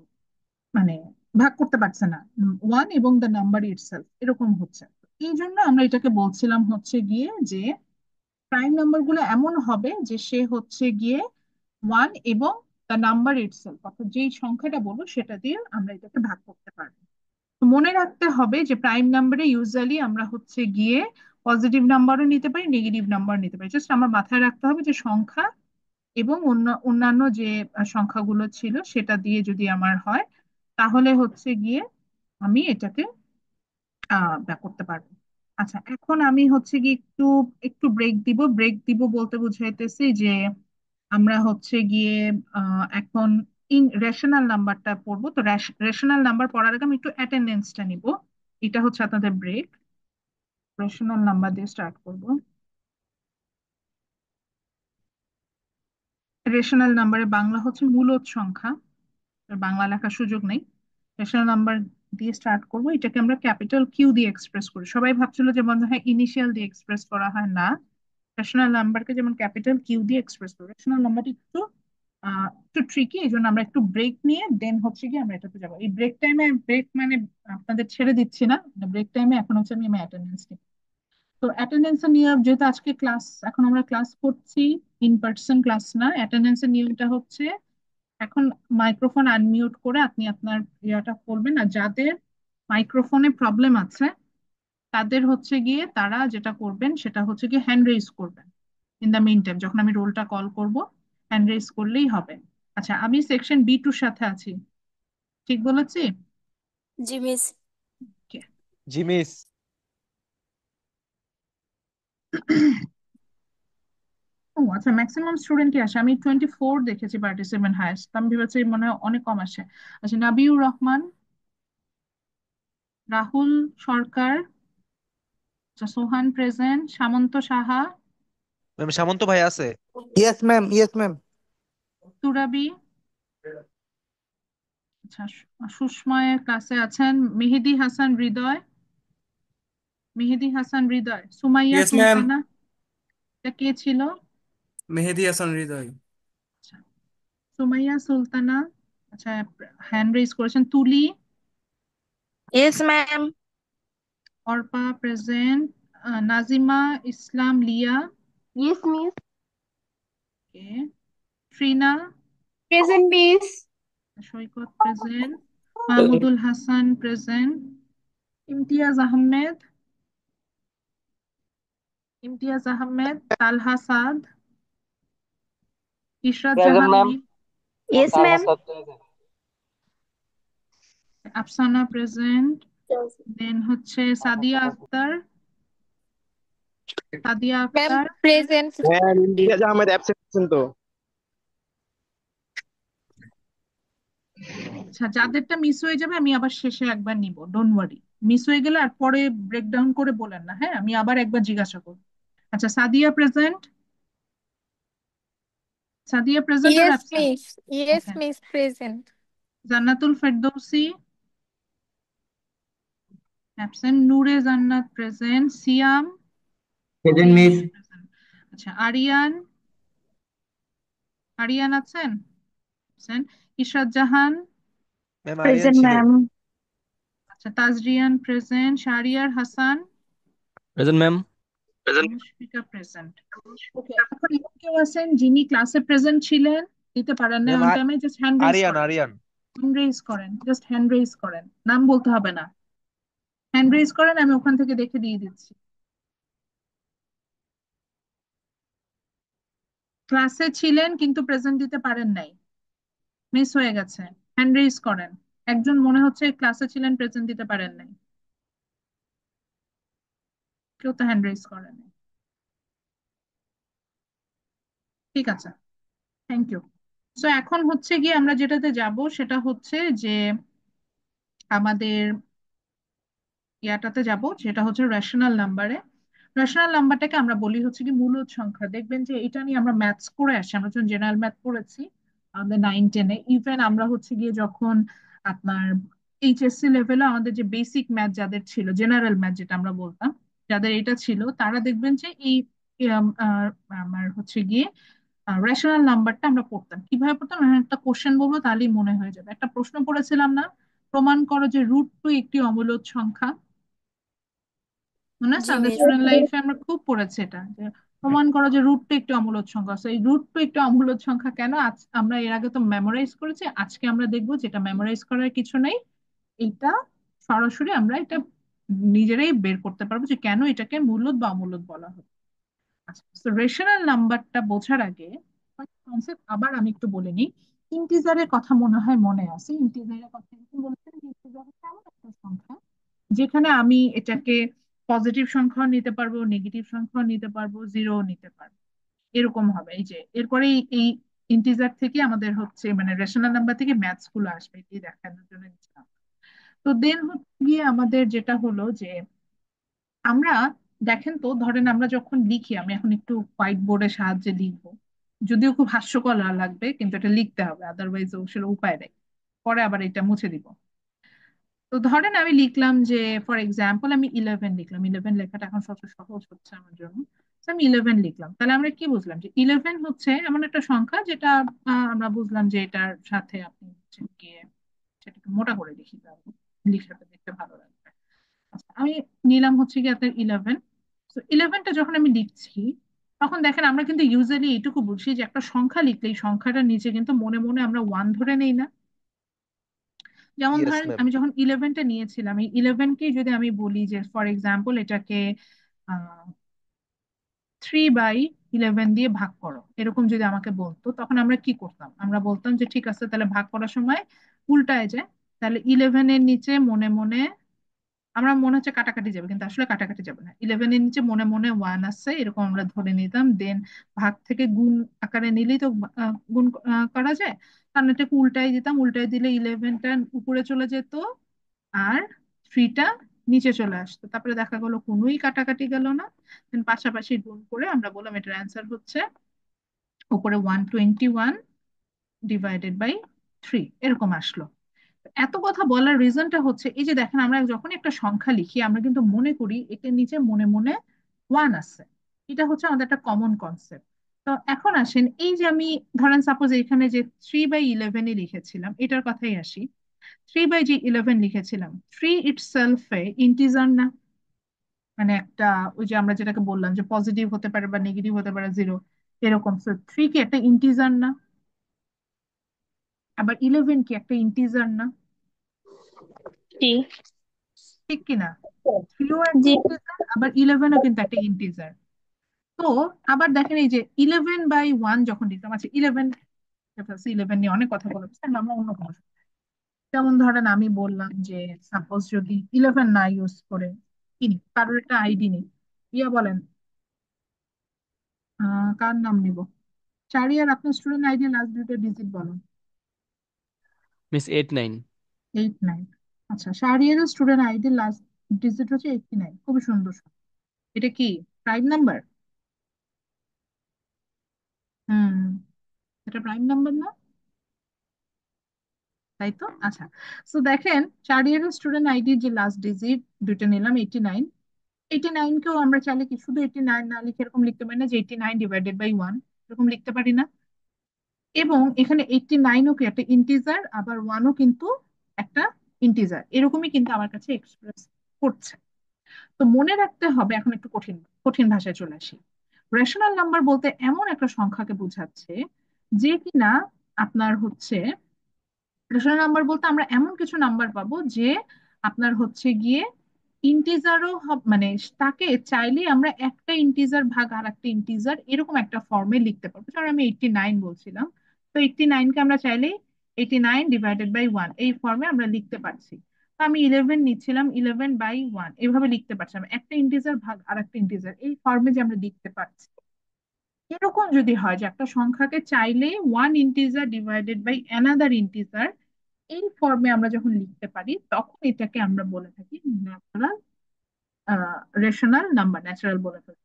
মানে ভাগ করতে পারছে না, ওয়ান এবং দ্য নাম্বার ইটসেলফ এরকম হচ্ছে। এই জন্য আমরা এটাকে বলছিলাম হচ্ছে গিয়ে যে প্রাইম নাম্বার গুলো এমন হবে যে সে হচ্ছে গিয়ে ওয়ান এবং দ্য নাম্বার ইটসেলফ, অর্থাৎ যেই সংখ্যাটা বলবো সেটা দিয়ে আমরা এটাকে ভাগ করতে পারবো। তো মনে রাখতে হবে যে প্রাইম নাম্বারে ইউজুয়ালি আমরা হচ্ছে গিয়ে পজিটিভ নাম্বারও নিতে পারি, নেগেটিভ নাম্বার নিতে পারি। জাস্ট আমার মাথায় রাখতে হবে যে সংখ্যা এবং অন্যান্য যে সংখ্যাগুলো ছিল সেটা দিয়ে যদি আমার হয় তাহলে হচ্ছে গিয়ে আমি এটাকে করতে পারবো। আচ্ছা, এখন আমি হচ্ছে কি একটু একটু ব্রেক দিব। ব্রেক দিব বলতে বুঝাইতেছি যে আমরা হচ্ছে গিয়ে এখন রেশনাল নাম্বারটা পড়বো। তো রেশনাল নাম্বার পড়ার আগে আমি একটু অ্যাটেন্ডেন্সটা নিব। এটা হচ্ছে আপনাদের ব্রেক। রেশনাল নাম্বার দিয়ে স্টার্ট করব। রেশনাল নাম্বারের বাংলা হচ্ছে মূলদ সংখ্যা, এর বাংলা লেখার সুযোগ নেই। রেশনাল নাম্বার দিয়ে স্টার্ট করব। এটাকে আমরা ক্যাপিটাল কিউ দিয়ে এক্সপ্রেস করি। সবাই ভাবছিল যে মনে হয় ইনিশিয়াল দিয়ে এক্সপ্রেস করা হয়, না, রেশনাল নাম্বারকে যেমন ক্যাপিটাল কিউ দিয়ে এক্সপ্রেস করি। রেশনাল নাম্বারটি একটু ট্রিকি, এই জন্য আমরা একটু ব্রেক নিয়ে দেন হচ্ছে কি আমরা এটাতে যাবো। এই ব্রেক টাইমে, ব্রেক মানে আপনাদের ছেড়ে দিচ্ছি না, ব্রেক টাইমে এখন হচ্ছে আমি অ্যাটেন্ডেন্স নিই। তো অ্যাটেন্ডেন্সের নিয়ম যেহেতু আজকে ক্লাস, এখন আমরা ক্লাস করছি, ইন পার্সন ক্লাস না, অ্যাটেন্ডেন্সের নিয়মটা হচ্ছে এখন মাইক্রোফোন আনমিউট করে আপনি আপনার ইয়েটা করবেন। আর যাদের মাইক্রোফোনে প্রবলেম আছে তাদের হচ্ছে গিয়ে তারা যেটা করবেন সেটা হচ্ছে গিয়ে হ্যান্ড রেইজ করবেন। ইন দ্য মিন টাইম যখন আমি রোলটা কল করব হ্যান্ড রেইজ করলেই হবে। আচ্ছা, আমি সেকশন B2 সাথে আছি, ঠিক বলেছি? জি মিস। Okay. জি মিস। ও আচ্ছা, ম্যাক্সিমাম স্টুডেন্ট কি আসে? আমি 24 দেখেছি পার্টিসিপেন্ট হাইস্ট, আমি ভেবেছি মনে হয় অনেক কম আসে। আচ্ছা, নাবিউর রহমান, রাহুল সরকার, আচ্ছা, সোহান প্রেজেন্ট, সামন্ত সাহা, ম্যাম সামন্ত ভাই আছে? Yes, ma'am. Yes, ma'am. তুরাবি, আচ্ছা, সুষময় ক্লাসে আছেন, মেহেদি হাসান হৃদয়, মেহেদি হাসান হৃদয়, সুমাইয়া ইয়েস ম্যাম। সুলতানা, এটা কে ছিল? মেহেদি হাসান হৃদয়। আচ্ছা, সুমাইয়া সুলতানা, আচ্ছা, হ্যান্ড রেজ করেছেন। Tuli, Yes, ma'am. Arpa present, Nazima Islam Lia, Yes, miss. কে, Trina, Present, miss. Saikat present, Mahmudul Hasan present, Imtiaz Ahmed, Imtiaz Ahmed, Talha Saad, Ishrat Present, Jahan ma'am. Mim, Yes, Talha ma'am. sir present. Afsana present, then হচ্ছে Sadia Akter, Sadia Ma'am, Akter, present. Ma'am, Imtiaz Ahmed absent আছেন তো? আচ্ছা, যাদেরটা মিস হয়ে যাবে আমি আবার শেষে একবার নিব, ডোন্ট ওয়ারি। মিস হয়ে গেলে আর পরে ব্রেকডাউন করে বলেন না, হ্যাঁ, আমি আবার একবার জিজ্ঞাসা করব। আচ্ছা, সাদিয়া প্রেজেন্ট, সাদিয়া প্রেজেন্ট আর Yes, absent? miss. Yes, okay. miss. Present. Jannatul Ferdousi absent, Nure Jannat present, Siam, Present, Siam miss. Present. আচ্ছা, আরিয়ান, আরিয়ান আছেন? Absent. Ishrat Jahan, ma'am Arian Present, ছিল। ma'am. আচ্ছা, Tajrian present, Shahriar Hasan, present ma'am. Mushfika present. Okay, এখন এমন কেউ আছেন যিনি ক্লাসে প্রেজেন্ট ছিলেন, দিতে পারেন না ম্যাম অন টাইমে? জাস্ট হ্যান্ড রেজ আরিয়ান করেন, আরিয়ান। হ্যান্ড রেজ করেন, জাস্ট হ্যান্ড রেজ করেন, নাম বলতে হবে না, হ্যান্ড রেজ করেন, আমি ওখান থেকে দেখে দিয়ে দিচ্ছি। ক্লাসে ছিলেন কিন্তু প্রেজেন্ট দিতে পারেন নাই, মিস হয়ে গেছে, হ্যান্ড রেজ করেন। একজন মনে হচ্ছে ক্লাসে ছিলেন, প্রেজেন্ট দিতে পারেন নাই, কেউ তো হ্যান্ড রেজ করেন নাই। ঠিক আছে, থ্যাংক ইউ। সো এখন হচ্ছে গিয়ে আমরা যেটাতে যাব সেটা হচ্ছে যে আমাদের ইয়াটাতে যাব, যেটা হচ্ছে রেশনাল নাম্বারে। রেশনাল নাম্বারটাকে আমরা বলি হচ্ছে কি মূলদ সংখ্যা। দেখবেন যে এটা নিয়ে আমরা ম্যাথস করে আসি, আমরা যখন জেনারেল ম্যাথ পড়েছি আমাদের 9-10-এ, ইভেন আমরা হচ্ছে গিয়ে যখন আপনার এইচএসসি লেভেলে আমাদের যে বেসিক ম্যাথ যাদের ছিল, জেনারেল ম্যাথ যেটা আমরা বলতাম, যাদের এটা ছিল তারা দেখবেন যে এই আমার হচ্ছে গিয়ে রেশনাল নাম্বারটা আমরা পড়তাম কিভাবে পড়তাম, আমি একটা কোশ্চেন বলবো তাহলেই মনে হয়ে যাবে। একটা প্রশ্ন পড়েছিলাম না, প্রমাণ করো যে √2 একটি অমূলদ সংখ্যা। মনে আছে জি আমাদের মিস। স্টুডেন্ট লাইফে আমরা খুব পড়েছি এটা, যে প্রমাণ করা যে √2 একটি অমূলদ সংখ্যা। So এই √2 একটি অমূলদ সংখ্যা কেন, আজ আমরা এর আগে তো মেমোরাইজ করেছি, আজকে আমরা দেখবো যেটা মেমোরাইজ করার কিছু নেই, এটা সরাসরি আমরা এটা নিজেরাই বের করতে পারবো যে কেন এটাকে মূলদ বা অমূলদ বলা হয়। আচ্ছা, রেশনাল নাম্বারটা বোঝার আগে কনসেপ্ট আবার আমি একটু বলে নিই। ইন্টিজারের কথা মনে হয় মনে আছে, ইন্টিজারের কথা এরকম বলেছেন যে ইন্টিজার হচ্ছে এমন একটা সংখ্যা যেখানে আমি এটাকে পজিটিভ সংখ্যাও নিতে পারবো, নেগেটিভ সংখ্যাও নিতে পারবো, জিরো নিতে পারবো, এরকম হবে। এই যে এরপরে এই ইন্টিজার থেকে আমাদের হচ্ছে মানে রেশনাল নাম্বার থেকে ম্যাথস গুলো আসবে, এটি দেখানোর জন্য নিচ্ছিলাম। তো দেন হচ্ছে গিয়ে আমাদের যেটা হলো যে আমরা দেখেন তো, ধরেন আমরা যখন লিখি, আমি এখন একটু হোয়াইট বোর্ডের সাহায্যে লিখবো, যদিও খুব হাস্যকর লাগবে কিন্তু এটা লিখতে হবে, আদারওয়াইজ সেটা উপায় নেই, পরে আবার এটা মুছে দিব। তো ধরেন আমি লিখলাম যে ফর এক্সাম্পল আমি 11 লিখলাম, 11 লেখাটা এখন সবচেয়ে সহজ হচ্ছে আমার জন্য। তো আমি 11 লিখলাম, তাহলে আমরা কি বুঝলাম যে 11 হচ্ছে এমন একটা সংখ্যা যেটা আমরা বুঝলাম যে এটার সাথে আপনি হচ্ছে গিয়ে সেটাকে মোটা করে লিখি, তাহলে লিখাটা দেখতে ভালো লাগবে। আচ্ছা, আমি নিলাম হচ্ছে কি আপনার 11। তো 11টা যখন আমি লিখছি, তখন দেখেন আমরা কিন্তু ইউজুয়ালি এইটুকু বুঝি যে একটা সংখ্যা লিখলে এই সংখ্যাটার নিচে কিন্তু মনে মনে আমরা ওয়ান ধরে নেই না। যেমন ইয়েস ধরেন ম্যাম। আমি যখন 11টা নিয়েছিলাম, এই 11কে যদি আমি বলি যে ফর এক্সাম্পল এটাকে 3/11 দিয়ে ভাগ করো, এরকম যদি আমাকে বলতো, তখন আমরা কি করতাম, আমরা বলতাম যে ঠিক আছে, তাহলে ভাগ করার সময় উল্টায় যায়, তাহলে 11-এর নিচে মনে মনে আমরা মনে হচ্ছে কাটাকাটি যাবে, কিন্তু আসলে কাটাকাটি যাবে না, 11-এর নিচে মনে মনে ওয়ান আসছে এরকম আমরা ধরে নিতাম। দেন ভাগ থেকে গুণ আকারে নিলেই তো গুণ করা যায়, কারণ এটাকে উল্টাই দিতাম, উল্টাই দিলে 11টা উপরে চলে যেত আর 3টা নিচে চলে আসতো, তারপরে দেখা গেল কোনোই কাটাকাটি গেল না। Then পাশাপাশি গুণ করে আমরা বললাম এটার অ্যান্সার হচ্ছে উপরে 121/3 এরকম আসলো। এত কথা বলার রিজনটা হচ্ছে এই যে দেখেন, আমরা যখন একটা সংখ্যা লিখি আমরা কিন্তু মনে করি এটার নিচে মনে মনে ওয়ান আছে, এটা হচ্ছে আমাদের একটা কমন কনসেপ্ট। তো এখন আসেন, এই যে আমি ধরেন সাপোজ এখানে যে 3/11 লিখেছিলাম, এটার কথাই আসি। 3/11 লিখেছিলাম, থ্রি ইট সেলফে ইন্টিজার না, মানে একটা ওই যে আমরা যেটাকে বললাম যে পজিটিভ হতে পারে বা নেগেটিভ হতে পারে, জিরো এরকম। তো 3 কি একটা ইন্টিজার না, আবার 11 কি একটা ইন্টিজার না, জি। ঠিক কিনা? থ্রিও একটা জি। ইন্টিজার, আবার 11ও কিন্তু একটা ইন্টিজার। তো আবার দেখেন এই যে 11/1 যখন লিখতাম, আচ্ছা 11 নিয়ে অনেক কথা বলে বুঝছেন, আমরা অন্য কোনো, যেমন ধরেন আমি বললাম যে সাপোজ যদি 11 না ইউজ করে কিনি, কারোর একটা আইডি নেই, ইয়া বলেন কার নাম নিব, চারিয়ার আপনার স্টুডেন্ট আইডি লাস্ট দুটো ডিজিট বলুন। মিস 8 9। 89। আচ্ছা, Shahriar student ID last digit হচ্ছে 89, খুবই সুন্দর। এটা কি প্রাইম নাম্বার? হুম, এটা প্রাইম নাম্বার না, তাই তো? আচ্ছা, তো দেখেন শাহরিয়ার স্টুডেন্ট আইডি যে লাস্ট ডিজিট দুইটা নিলাম 89। 89 কেও আমরা চাইলে কি শুধু 89 না লিখে এরকম লিখতে পারি না যে 89/1 এরকম লিখতে পারি না? এবং এখানে 89ও কি একটা ইন্টিজার, আবার ওয়ানও কিন্তু একটা ইন্টিজার, এরকমই কিন্তু আমার কাছে এক্সপ্রেস করছে। তো মনে রাখতে হবে, এখন একটু কঠিন কঠিন ভাষায় চলে আসি। রেশনাল নাম্বার বলতে এমন একটা সংখ্যাকে বোঝাচ্ছে যে কিনা আপনার হচ্ছে, রেশনাল নাম্বার বলতে আমরা এমন কিছু নাম্বার পাবো যে আপনার হচ্ছে গিয়ে ইন্টিজারও মানে তাকে চাইলে আমরা একটা ইন্টিজার ভাগ আর একটা ইন্টিজার এরকম একটা ফর্মে লিখতে পারবো। কারণ আমি 89 বলছিলাম, তো 89কে আমরা চাইলে 89/1 এই ফর্মে আমরা লিখতে পারছি। তো আমি 11 নিচ্ছিলাম, 11/1 এভাবে লিখতে পারছিলাম, একটা ইন্টিজার ভাগ আর একটা ইন্টিজার এই ফর্মে যে আমরা লিখতে পারছি। এরকম যদি হয় যে একটা সংখ্যাকে চাইলে one integer divided by another integer এই ফর্মে আমরা যখন লিখতে পারি, তখন এটাকে আমরা বলে থাকি ন্যাচারাল রেশনাল নাম্বার, ন্যাচারাল বলে থাকি,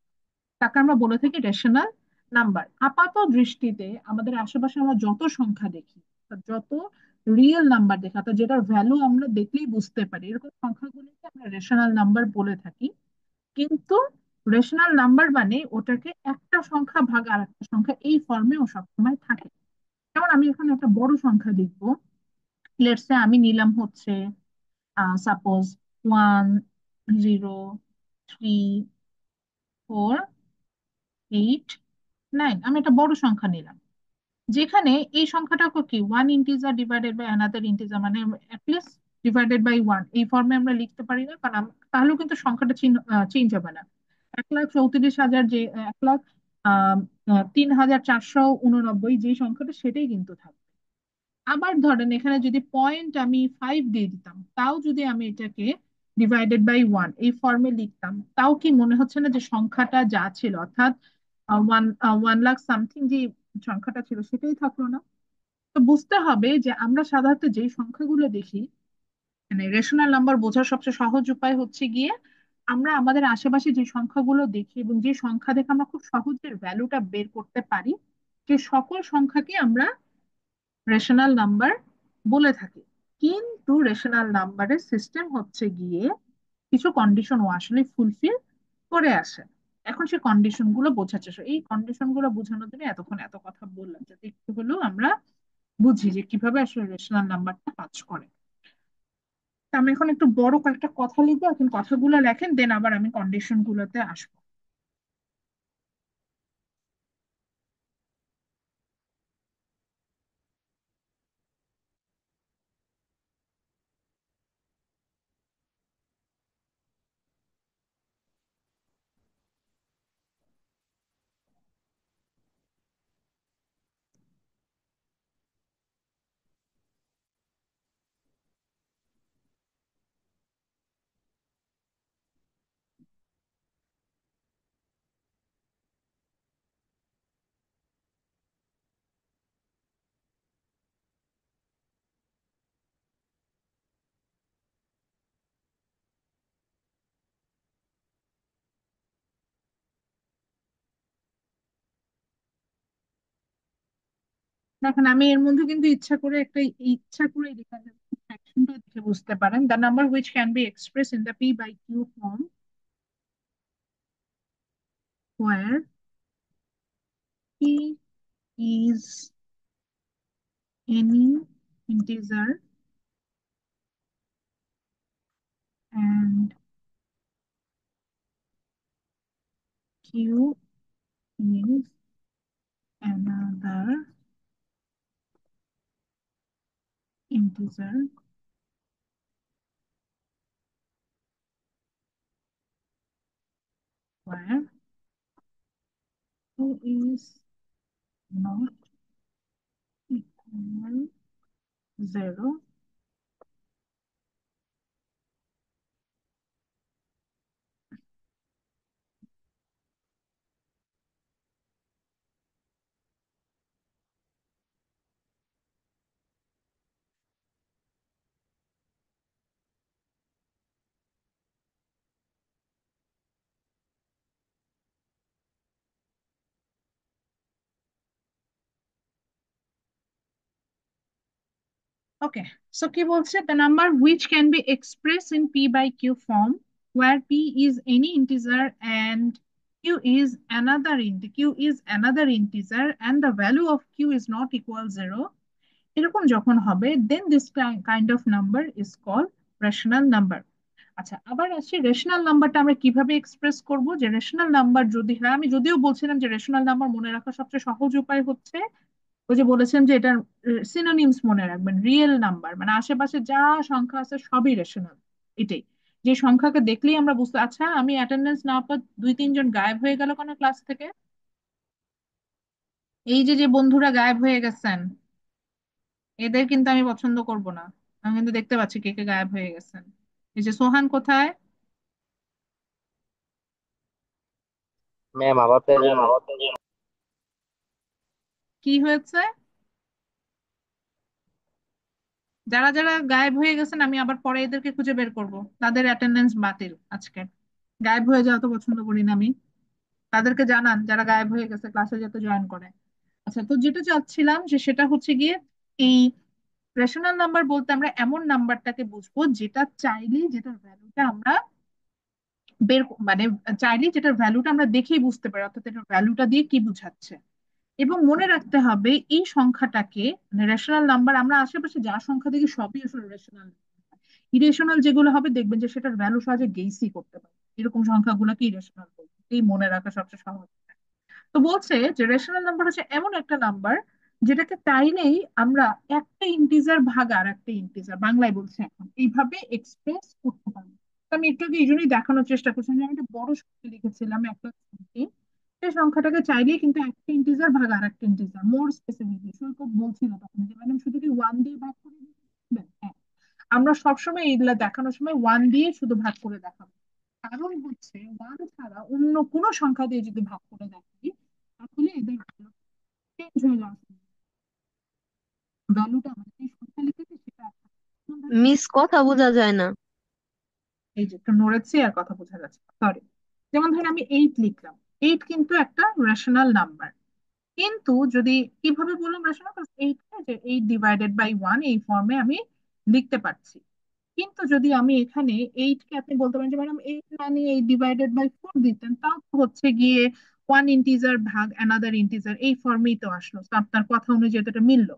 তাকে আমরা বলে থাকি রেশনাল নাম্বার। আপাত দৃষ্টিতে আমাদের আশেপাশে আমরা যত সংখ্যা দেখি বা যত রিয়েল নাম্বার দেখি, অর্থাৎ যেটার ভ্যালু আমরা দেখলেই বুঝতে পারি, এরকম সংখ্যাগুলোকে আমরা রেশনাল নাম্বার বলে থাকি। কিন্তু রেশনাল নাম্বার মানে ওটাকে একটা সংখ্যা ভাগ আর একটা সংখ্যা এই ফর্মে ও সবসময় থাকে। যেমন আমি এখানে একটা বড় সংখ্যা লিখবো, লেটস সে আমি নিলাম হচ্ছে সাপোজ 1, 0, 3, 4, 8, 9। আমি একটা বড় সংখ্যা নিলাম, যেখানে এই সংখ্যাটাকে কি one integer divided by another integer, মানে অ্যাটলিস্ট ডিভাইডেড বাই ওয়ান এই ফর্মে আমরা লিখতে পারি না, কারণ তাহলেও কিন্তু সংখ্যাটা চেঞ্জ হবে না। 1,34,000 যে 1,03,489 যে সংখ্যাটা সেটাই কিন্তু থাকবে। আবার ধরেন এখানে যদি পয়েন্ট আমি 5 দিয়ে দিতাম, তাও যদি আমি এটাকে ডিভাইডেড বাই ওয়ান এই ফর্মে লিখতাম, তাও কি মনে হচ্ছে না যে সংখ্যাটা যা ছিল, অর্থাৎ ওয়ান 1 লাখ সামথিং যে সংখ্যাটা ছিল সেটাই থাকলো না? তো বুঝতে হবে যে আমরা সাধারণত যেই সংখ্যাগুলো দেখি, মানে রেশনাল নাম্বার বোঝার সবচেয়ে সহজ উপায় হচ্ছে গিয়ে আমরা আমাদের আশেপাশে যে সংখ্যাগুলো দেখি এবং যে সংখ্যা দেখে আমরা খুব সহজে ভ্যালুটা বের করতে পারি, যে সকল সংখ্যাকে আমরা রেশনাল নাম্বার বলে থাকি। কিন্তু রেশনাল নাম্বারের সিস্টেম হচ্ছে গিয়ে কিছু কন্ডিশন ও আসলে ফুলফিল করে আসে। এখন সেই কন্ডিশন গুলো বোঝার চেষ্টা, এই কন্ডিশন গুলো বোঝানোর জন্য এতক্ষণ এত কথা বললাম, যাতে একটু হলেও আমরা বুঝি যে কিভাবে আসলে রেশনাল নাম্বারটা কাজ করে। তা আমি এখন একটু বড় কয়েকটা কথা লিখবো, এখন কথাগুলো লেখেন, দেন আবার আমি কন্ডিশন গুলোতে আসবো। দেখেন আমি এর মধ্যে কিন্তু ইচ্ছা করে ফ্র্যাকশনটা দেখে বুঝতে পারেন, the number which can be express in the p by q form where p is any integer and q is another integer where q is not equal 0. Okay, so কি বলছে, the number which can be expressed in p by q form where p is any integer and q is another integer and the value of q is not equal 0, এরকম যখন হবে, then this kind of number is called rational number. আচ্ছা, আবার আসি rational নাম্বারটা আমরা কিভাবে express করব। যে রেশনাল নাম্বার যদি হয়, আমি যদিও বলছিলাম যে রেশনাল নাম্বার মনে রাখার সবচেয়ে সহজ উপায় হচ্ছে ওই যে বলেছেন যে এটা সিনোনিমস মনে রাখবেন, রিয়েল নাম্বার মানে আশেপাশে যা সংখ্যা আছে সবই রেশনাল। এটাই, যে সংখ্যাকে দেখলেই আমরা বুঝতে, আচ্ছা আমি অ্যাটেন্ডেন্স না পাওয়া 2-3 জন গায়েব হয়ে গেল কেন ক্লাস থেকে, এই যে যে বন্ধুরা গায়েব হয়ে গেছেন এদের কিন্তু আমি পছন্দ করব না। আমি কিন্তু দেখতে পাচ্ছি কে কে গায়েব হয়ে গেছেন। এই যে সোহান কোথায়, ম্যাম আবার প্রেজেন্ট। কি হয়েছে? যারা যারা গায়েব হয়ে গেছেন আমি আবার পরে এদেরকে খুঁজে বের করব, তাদের অ্যাটেন্ডেন্স বাতিল আজকে। গায়েব হয়ে যাওয়া তো পছন্দ করি না আমি। তাদেরকে জানান যারা গায়েব হয়ে গেছে ক্লাসে যাতে জয়েন করে। আচ্ছা, তো যেটা চাচ্ছিলাম যে সেটা হচ্ছে গিয়ে এই রেশনাল নাম্বার বলতে আমরা এমন নাম্বারটাকে বুঝবো যেটা চাইলেই যেটার ভ্যালুটা আমরা বের মানে চাইলে যেটার ভ্যালুটা আমরা দেখেই বুঝতে পারি, অর্থাৎ এটার ভ্যালুটা দিয়ে কি বোঝাচ্ছে। এবং মনে রাখতে হবে এই সংখ্যাটাকে, মানে রেশনাল নাম্বার, আমরা আশেপাশে যা সংখ্যা দেখি সবই আসলে রেশনাল। ইরেশনাল যেগুলো হবে দেখবেন যে সেটার ভ্যালু সহজে গেইসই করতে পারে, এরকম সংখ্যাগুলোকে ইরেশনাল বলবে, এই মনে রাখা সবচেয়ে সহজ। তো বলছে যে রেশনাল নাম্বার হচ্ছে এমন একটা নাম্বার যেটাকে চাইলেই আমরা একটা ইন্টিজার ভাগ আর একটা ইন্টিজার, বাংলায় বলছে এখন, এইভাবে এক্সপ্রেস করতে পারবো। তো আমি একটু আগে এই জন্যই দেখানোর চেষ্টা করছিলাম যে আমি একটা বড় সংখ্যা লিখেছিলাম একটা সংখ্যা, সেই সংখ্যাটাকে চাইলেই কিন্তু একটা ইন্টিজার ভাগ আর একটা ইন্টিজার, মোর স্পেসিফিকলি সৈকত বলছিল তখন যে ম্যাডাম শুধু কি ওয়ান দিয়ে ভাগ করে দিবেন। হ্যাঁ, আমরা সবসময় এইগুলা দেখানোর সময় ওয়ান দিয়ে শুধু ভাগ করে দেখাবো। কারণ হচ্ছে ওয়ান ছাড়া অন্য কোনো সংখ্যা দিয়ে যদি ভাগ করে দেখাই তাহলে এদের চেঞ্জ হয়ে যাওয়ার ভ্যালুটা আমাদের যে সংখ্যা লিখেছি সেটা একটা, যেমন ধরেন মিস কথা বোঝা যায় না। এই যে একটু নড়েছি আর কথা বোঝা যাচ্ছে, সরি। যেমন ধরেন আমি এইট লিখলাম, এইট কিন্তু একটা রেশনাল নাম্বার, কিন্তু যদি কিভাবে বললাম রেশনাল, এইট যে এইট ডিভাইডেড বাই ওয়ান এই ফর্মে আমি লিখতে পারছি। কিন্তু যদি আমি এখানে এইট কে, আপনি বলতে পারেন যে ম্যাডাম এইট না নিয়ে এইট ডিভাইডেড বাই ফোর দিতেন, তাও তো হচ্ছে গিয়ে ওয়ান ইন্টিজার ভাগ অ্যানাদার ইন্টিজার এই ফর্মেই তো আসলো, তো আপনার কথা অনুযায়ী তো এটা মিললো।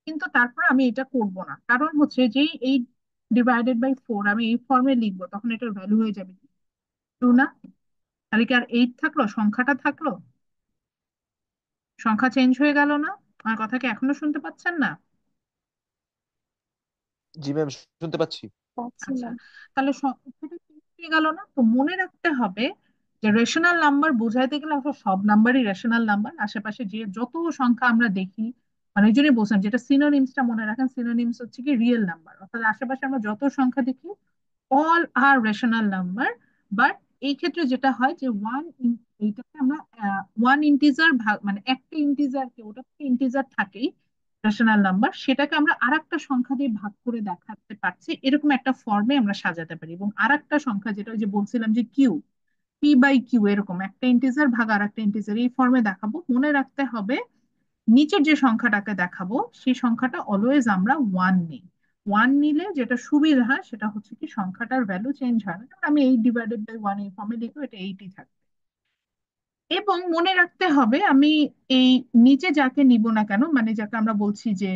কিন্তু তারপর আমি এটা করব না, কারণ হচ্ছে যে এইট ডিভাইডেড বাই ফোর আমি এই ফর্মে লিখবো, তখন এটার ভ্যালু হয়ে যাবে টু না? তাহলে কি আর এইট থাকলো, সংখ্যাটা থাকলো? সংখ্যা চেঞ্জ হয়ে গেল না? আমার কথা কি এখনো শুনতে পাচ্ছেন না? জি ম্যাম, শুনতে পাচ্ছি। পাচ্ছি আচ্ছা, না। তাহলে সংখ্যাটা চেঞ্জ হয়ে গেল না? তো মনে রাখতে হবে যে রেশনাল নাম্বার বোঝাইতে গেলে আসলে সব নাম্বারই রেশনাল নাম্বার। আশেপাশে যে যত সংখ্যা আমরা দেখি, মানে এই জন্যই বলছেন যেটা সিনোনিমসটা মনে রাখেন, সিনোনিমস হচ্ছে কি রিয়েল নাম্বার, অর্থাৎ আশেপাশে আমরা যত সংখ্যা দেখি all are rational number. But এই ক্ষেত্রে যেটা হয় যে এইটাকে আমরা ওয়ান ইন্টিজার ভাগ, মানে একটা ইন্টিজারকে, ওটা ইন্টিজার থাকেই রেশনাল নাম্বার, সেটাকে আমরা আরেকটা সংখ্যা দিয়ে ভাগ করে দেখাতে পারছি, এরকম একটা ফর্মে আমরা সাজাতে পারি। এবং আরেকটা সংখ্যা যেটা ওই যে বলছিলাম যে কিউ, পি বাই কিউ, এরকম একটা ইন্টিজার ভাগ আর একটা ইন্টিজার এই ফর্মে দেখাবো। মনে রাখতে হবে নিচের যে সংখ্যাটাকে দেখাবো সেই সংখ্যাটা অলওয়েজ আমরা ওয়ান নিই। ওয়ান নিলে যেটা সুবিধা হয় সেটা হচ্ছে কি সংখ্যাটার ভ্যালু চেঞ্জ হয় না, যেমন আমি এইট ডিভাইডেড বাই ওয়ান এই ফর্মে লিখবো, এটা এইটই থাকবে। এবং মনে রাখতে হবে আমি এই নিচে যাকে নিব না কেন, মানে যাকে আমরা বলছি যে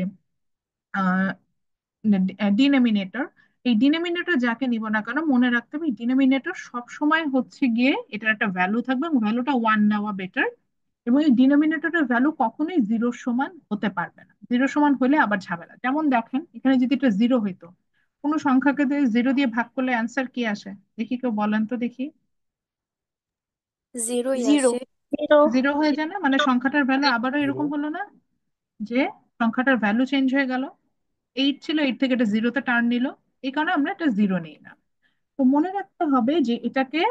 ডিনোমিনেটর, এই ডিনোমিনেটর যাকে নিব না কেন মনে রাখতে হবে ডিনোমিনেটর সব সময় হচ্ছে গিয়ে এটার একটা ভ্যালু থাকবে, এবং ভ্যালুটা ওয়ান নেওয়া বেটার। এবং এই ডিনোমিনেটরের ভ্যালু কখনোই জিরোর সমান হতে পারবে না, জিরো সমান হলে আবার ঝামেলা। যেমন দেখেন এখানে যদি এটা জিরো হইতো, কোনো সংখ্যাকে জিরো দিয়ে ভাগ করলে অ্যান্সার কি আসে দেখি, কেউ বলেন তো দেখি। জিরোই জিরো। আসে। জিরো। জিরো হয়ে যায় না? মানে সংখ্যাটার ভ্যালু আবারও জিরো। এরকম হলো না যে সংখ্যাটার ভ্যালু চেঞ্জ হয়ে গেল, এইট ছিল, এইট থেকে এটা জিরোতে টার্ন নিল, এই কারণে আমরা এটা জিরো নিই না। তো মনে রাখতে হবে যে এটাকে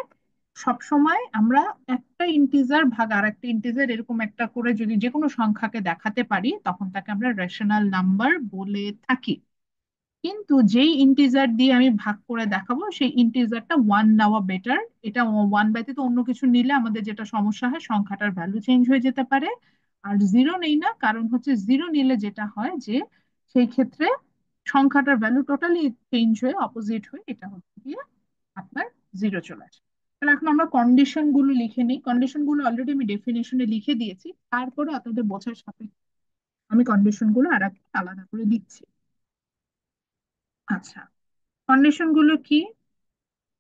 সবসময় আমরা একটা ইন্টিজার ভাগ আর একটা ইন্টিজার এরকম একটা করে যদি যে কোনো সংখ্যাকে দেখাতে পারি তখন তাকে আমরা রেশনাল নাম্বার বলে থাকি। কিন্তু যেই ইন্টিজার দিয়ে আমি ভাগ করে দেখাবো সেই ইন্টিজারটা ওয়ান নেওয়া বেটার। এটা ওয়ান ব্যতীত অন্য কিছু নিলে আমাদের যেটা সমস্যা হয়, সংখ্যাটার ভ্যালু চেঞ্জ হয়ে যেতে পারে। আর জিরো নেই না, কারণ হচ্ছে জিরো নিলে যেটা হয় যে সেই ক্ষেত্রে সংখ্যাটার ভ্যালু টোটালি চেঞ্জ হয়ে অপোজিট হয়ে এটা হচ্ছে গিয়ে আপনার জিরো চলে আসে। তাহলে এখন আমরা কন্ডিশন গুলো লিখে নিই, কন্ডিশন গুলো অলরেডি আমি ডেফিনেশনে লিখে দিয়েছি, তারপরে আপনাদের বোঝার সাথে আমি কন্ডিশন গুলো আর একটু আলাদা করে দিচ্ছি। আচ্ছা, কন্ডিশন গুলো কি?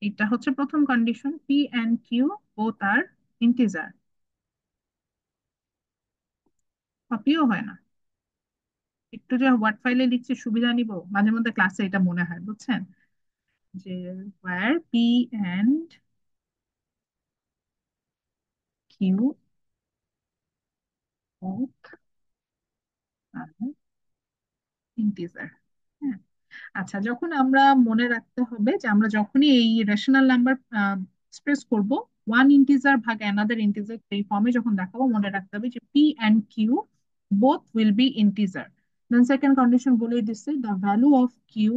এটা হচ্ছে প্রথম condition, p and q both are integer. কপিও হয় না, একটু যে ওয়ার্ড ফাইলে লিখছি সুবিধা নিব, মাঝে মধ্যে ক্লাসে এটা মনে হয় বুঝছেন, যে where p and q both are integer. আচ্ছা, যখন আমরা মনে রাখতে হবে যে আমরা যখনই এই রেশনাল নাম্বার এক্সপ্রেস করব, ওয়ান ইন্টিজার ভাগ অ্যানাদার ইন্টিজার এই ফর্মে যখন দেখাবো, মনে রাখতে হবে যে p and q both will be integer. Then second condition বলে দিচ্ছে the value of q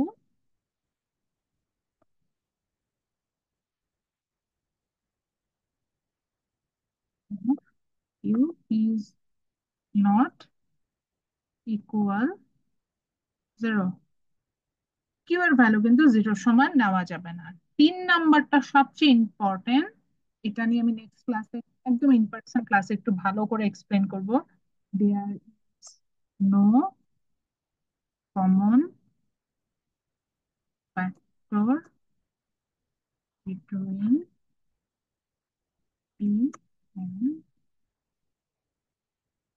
q is not equal zero. Q এর ভ্যালু কিন্তু 0 সমান নেওয়া যাবে না। 3 নাম্বারটা সবচেয়ে ইম্পর্টেন্ট, এটা নিয়ে আমি নেক্সট ক্লাসে একদম ইন পার্সন ক্লাসে একটু ভালো করে এক্সপ্লেন করব। There is no common factor between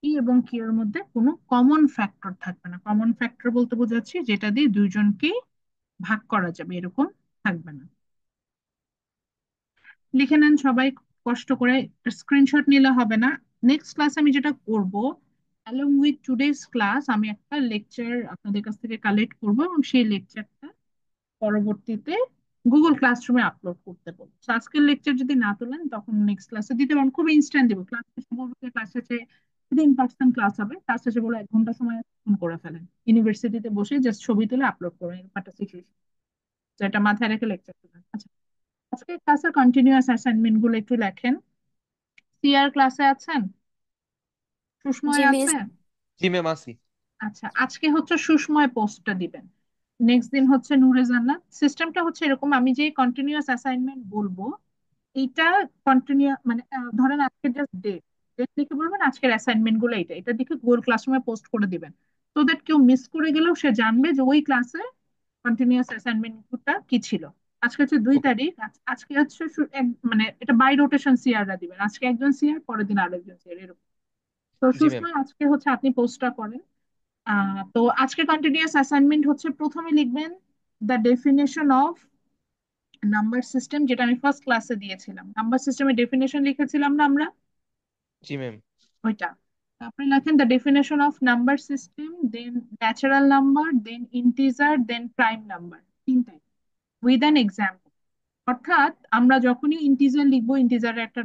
p এবং কিউ এর মধ্যে কোনো কমন ফ্যাক্টর থাকবে না। কমন ফ্যাক্টর বলতে বোঝাচ্ছি যেটা দিয়ে দুইজনকে ভাগ করা যাবে, এরকম থাকবে না। লিখে নেন সবাই কষ্ট করে, স্ক্রিনশট নিলে হবে না। নেক্সট ক্লাস আমি যেটা করব, অ্যালং উইথ টুডেজ ক্লাস আমি একটা লেকচার আপনাদের কাছ থেকে কালেক্ট করব এবং সেই লেকচারটা পরবর্তীতে গুগল ক্লাসরুমে আপলোড করতে বলবো। So, আজকের লেকচার যদি না তোলেন তখন নেক্সট ক্লাসে দিতে পারেন, খুব ইনস্ট্যান্ট দিব। ক্লাস শেষে বলবো যে ক্লাস শেষে যদি ইন পার্সন ক্লাস হবে তার শেষে বলে 1 ঘন্টা সময় ফোন করে ফেলেন, ইউনিভার্সিটিতে বসে জাস্ট ছবি তুলে আপলোড করেন, এরকম একটা সিচুয়েশন, যেটা মাথায় রেখে লেকচার দিবেন। আচ্ছা, আজকে ক্লাসের কন্টিনিউয়াস অ্যাসাইনমেন্ট গুলো একটু লেখেন। সিআর ক্লাসে আছেন? জি সুষময় মিস। আছে? জি ম্যাম আসি। আচ্ছা, আজকে হচ্ছে সুষময় পোস্টটা দিবেন, নেক্সট দিন হচ্ছে নূরে জান্নাত। সিস্টেমটা হচ্ছে এরকম, আমি যে কন্টিনিউয়াস অ্যাসাইনমেন্ট বলবো এইটা কন্টিনিউ মানে ধরেন আজকে জাস্ট ডেট, ডেট লিখে বলবেন আজকের অ্যাসাইনমেন্ট গুলো এইটা, এটা দেখে গুগল ক্লাসরুমে পোস্ট করে দিবেন, তো দ্যাট কেউ মিস করে গেলেও সে জানবে যে ওই ক্লাসে কন্টিনিউয়াস অ্যাসাইনমেন্টটা কি ছিল। আজকে হচ্ছে 2 তারিখ, আজকে হচ্ছে মানে এটা বাই রোটেশন সিআররা দিবেন, আজকে একজন সিআর পরের দিন আরেকজন সিআর, এরকম। তো জি ম্যাম। সুষমা আজকে হচ্ছে আপনি পোস্টটা করেন। তো আজকে কন্টিনিউয়াস অ্যাসাইনমেন্ট হচ্ছে প্রথমে লিখবেন the definition of number system, যেটা আমি ফার্স্ট ক্লাসে দিয়েছিলাম। নাম্বার সিস্টেমের ডেফিনেশন লিখেছিলাম না আমরা, জি ম্যাম। ওইটা। তারপরে লেখেন the definition of number system, then natural number, then integer, then prime number, তিনটাই উইথ অ্যান এক্সাম্পল। অর্থাৎ আমরা যখনই ইন্টিজার লিখবো, ইন্টিজারের একটা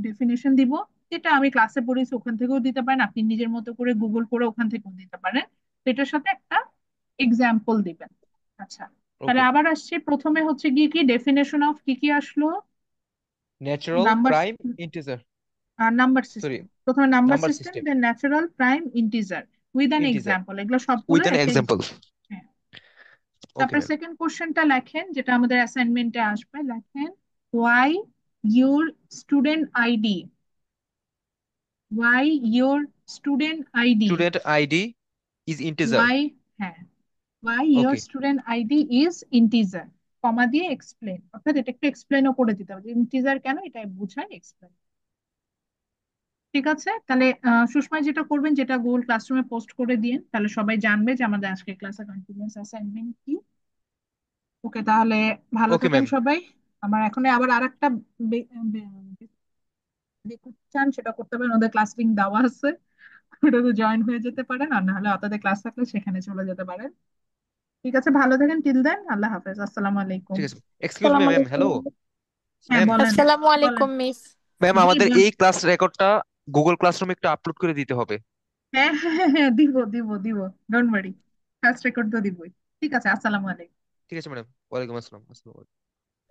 ডেফিনেশন দিব, যেটা আমি ক্লাসে পড়েছি ওখান থেকেও দিতে পারেন, আপনি নিজের মতো করে গুগল করে ওখান থেকেও দিতে পারেন। তো এটার সাথে একটা এক্সাম্পল দিবেন। আচ্ছা, তাহলে ওকে। আবার আসছে, প্রথমে হচ্ছে গিয়ে কি ডেফিনেশন অফ কি কি আসলো? Natural, number, prime, integer. Number sorry, system, প্রথমে number number system, system, then natural, prime, integer, with an integer example, এগুলো সবগুলো উইথ অ্যান একটা এক্সাম্পল। হ্যাঁ। ওকে তারপর ম্যাম। সেকেন্ড কোশ্চেনটা লেখেন, যেটা আমাদের অ্যাসাইনমেন্টে আসবে, লেখেন why your student ID, why your student ID, student ID is integer. Why, হ্যাঁ, why your okay. Student ID is integer, comma দিয়ে এক্সপ্লেন, অর্থাৎ এটা একটু এক্সপ্লেনও করে দিতে হবে ইন্টিজার কেন, এটা বুঝায় এক্সপ্লেন। ঠিক আছে, তাহলে সুষমা যেটা করবেন, যেটা গুগল ক্লাসরুমে পোস্ট করে দিন, তাহলে সবাই জানবে যে আমাদের আজকে ক্লাসে কন্টিনিউয়াস অ্যাসাইনমেন্ট কি। ওকে, তাহলে ভালো ওকে থাকেন ম্যাম। সবাই। আমার এখন আবার আরেকটা যদি করতে চান সেটা করতে পারেন, ওদের ক্লাস লিঙ্ক দেওয়া আছে, ওটাতে জয়েন হয়ে যেতে পারেন, আর না হলে আপনাদের ক্লাস থাকলে সেখানে চলে যেতে পারেন। ঠিক আছে, ভালো থাকেন, টিল দেন, আল্লাহ হাফেজ, আসসালামু আলাইকুম। ঠিক আছে। এক্সকিউজ মি আসসালামু ম্যাম, আলাইকুম। হ্যালো হ্যাঁ ম্যাম। বলেন, আসসালামু বলেন। আলাইকুম মিস। ম্যাম জি আমাদের বল। এই ক্লাস রেকর্ডটা গুগল ক্লাসরুমে একটু আপলোড করে দিতে হবে। হ্যাঁ হ্যাঁ হ্যাঁ হ্যাঁ, দিব দিব দিব, ডোন্ট ওয়ারি, ফার্স্ট রেকর্ড তো দিবই। ঠিক আছে, আসসালামু আলাইকুম। ঠিক আছে ম্যাডাম, ওয়ালাইকুম আসসালাম। আসসালাম।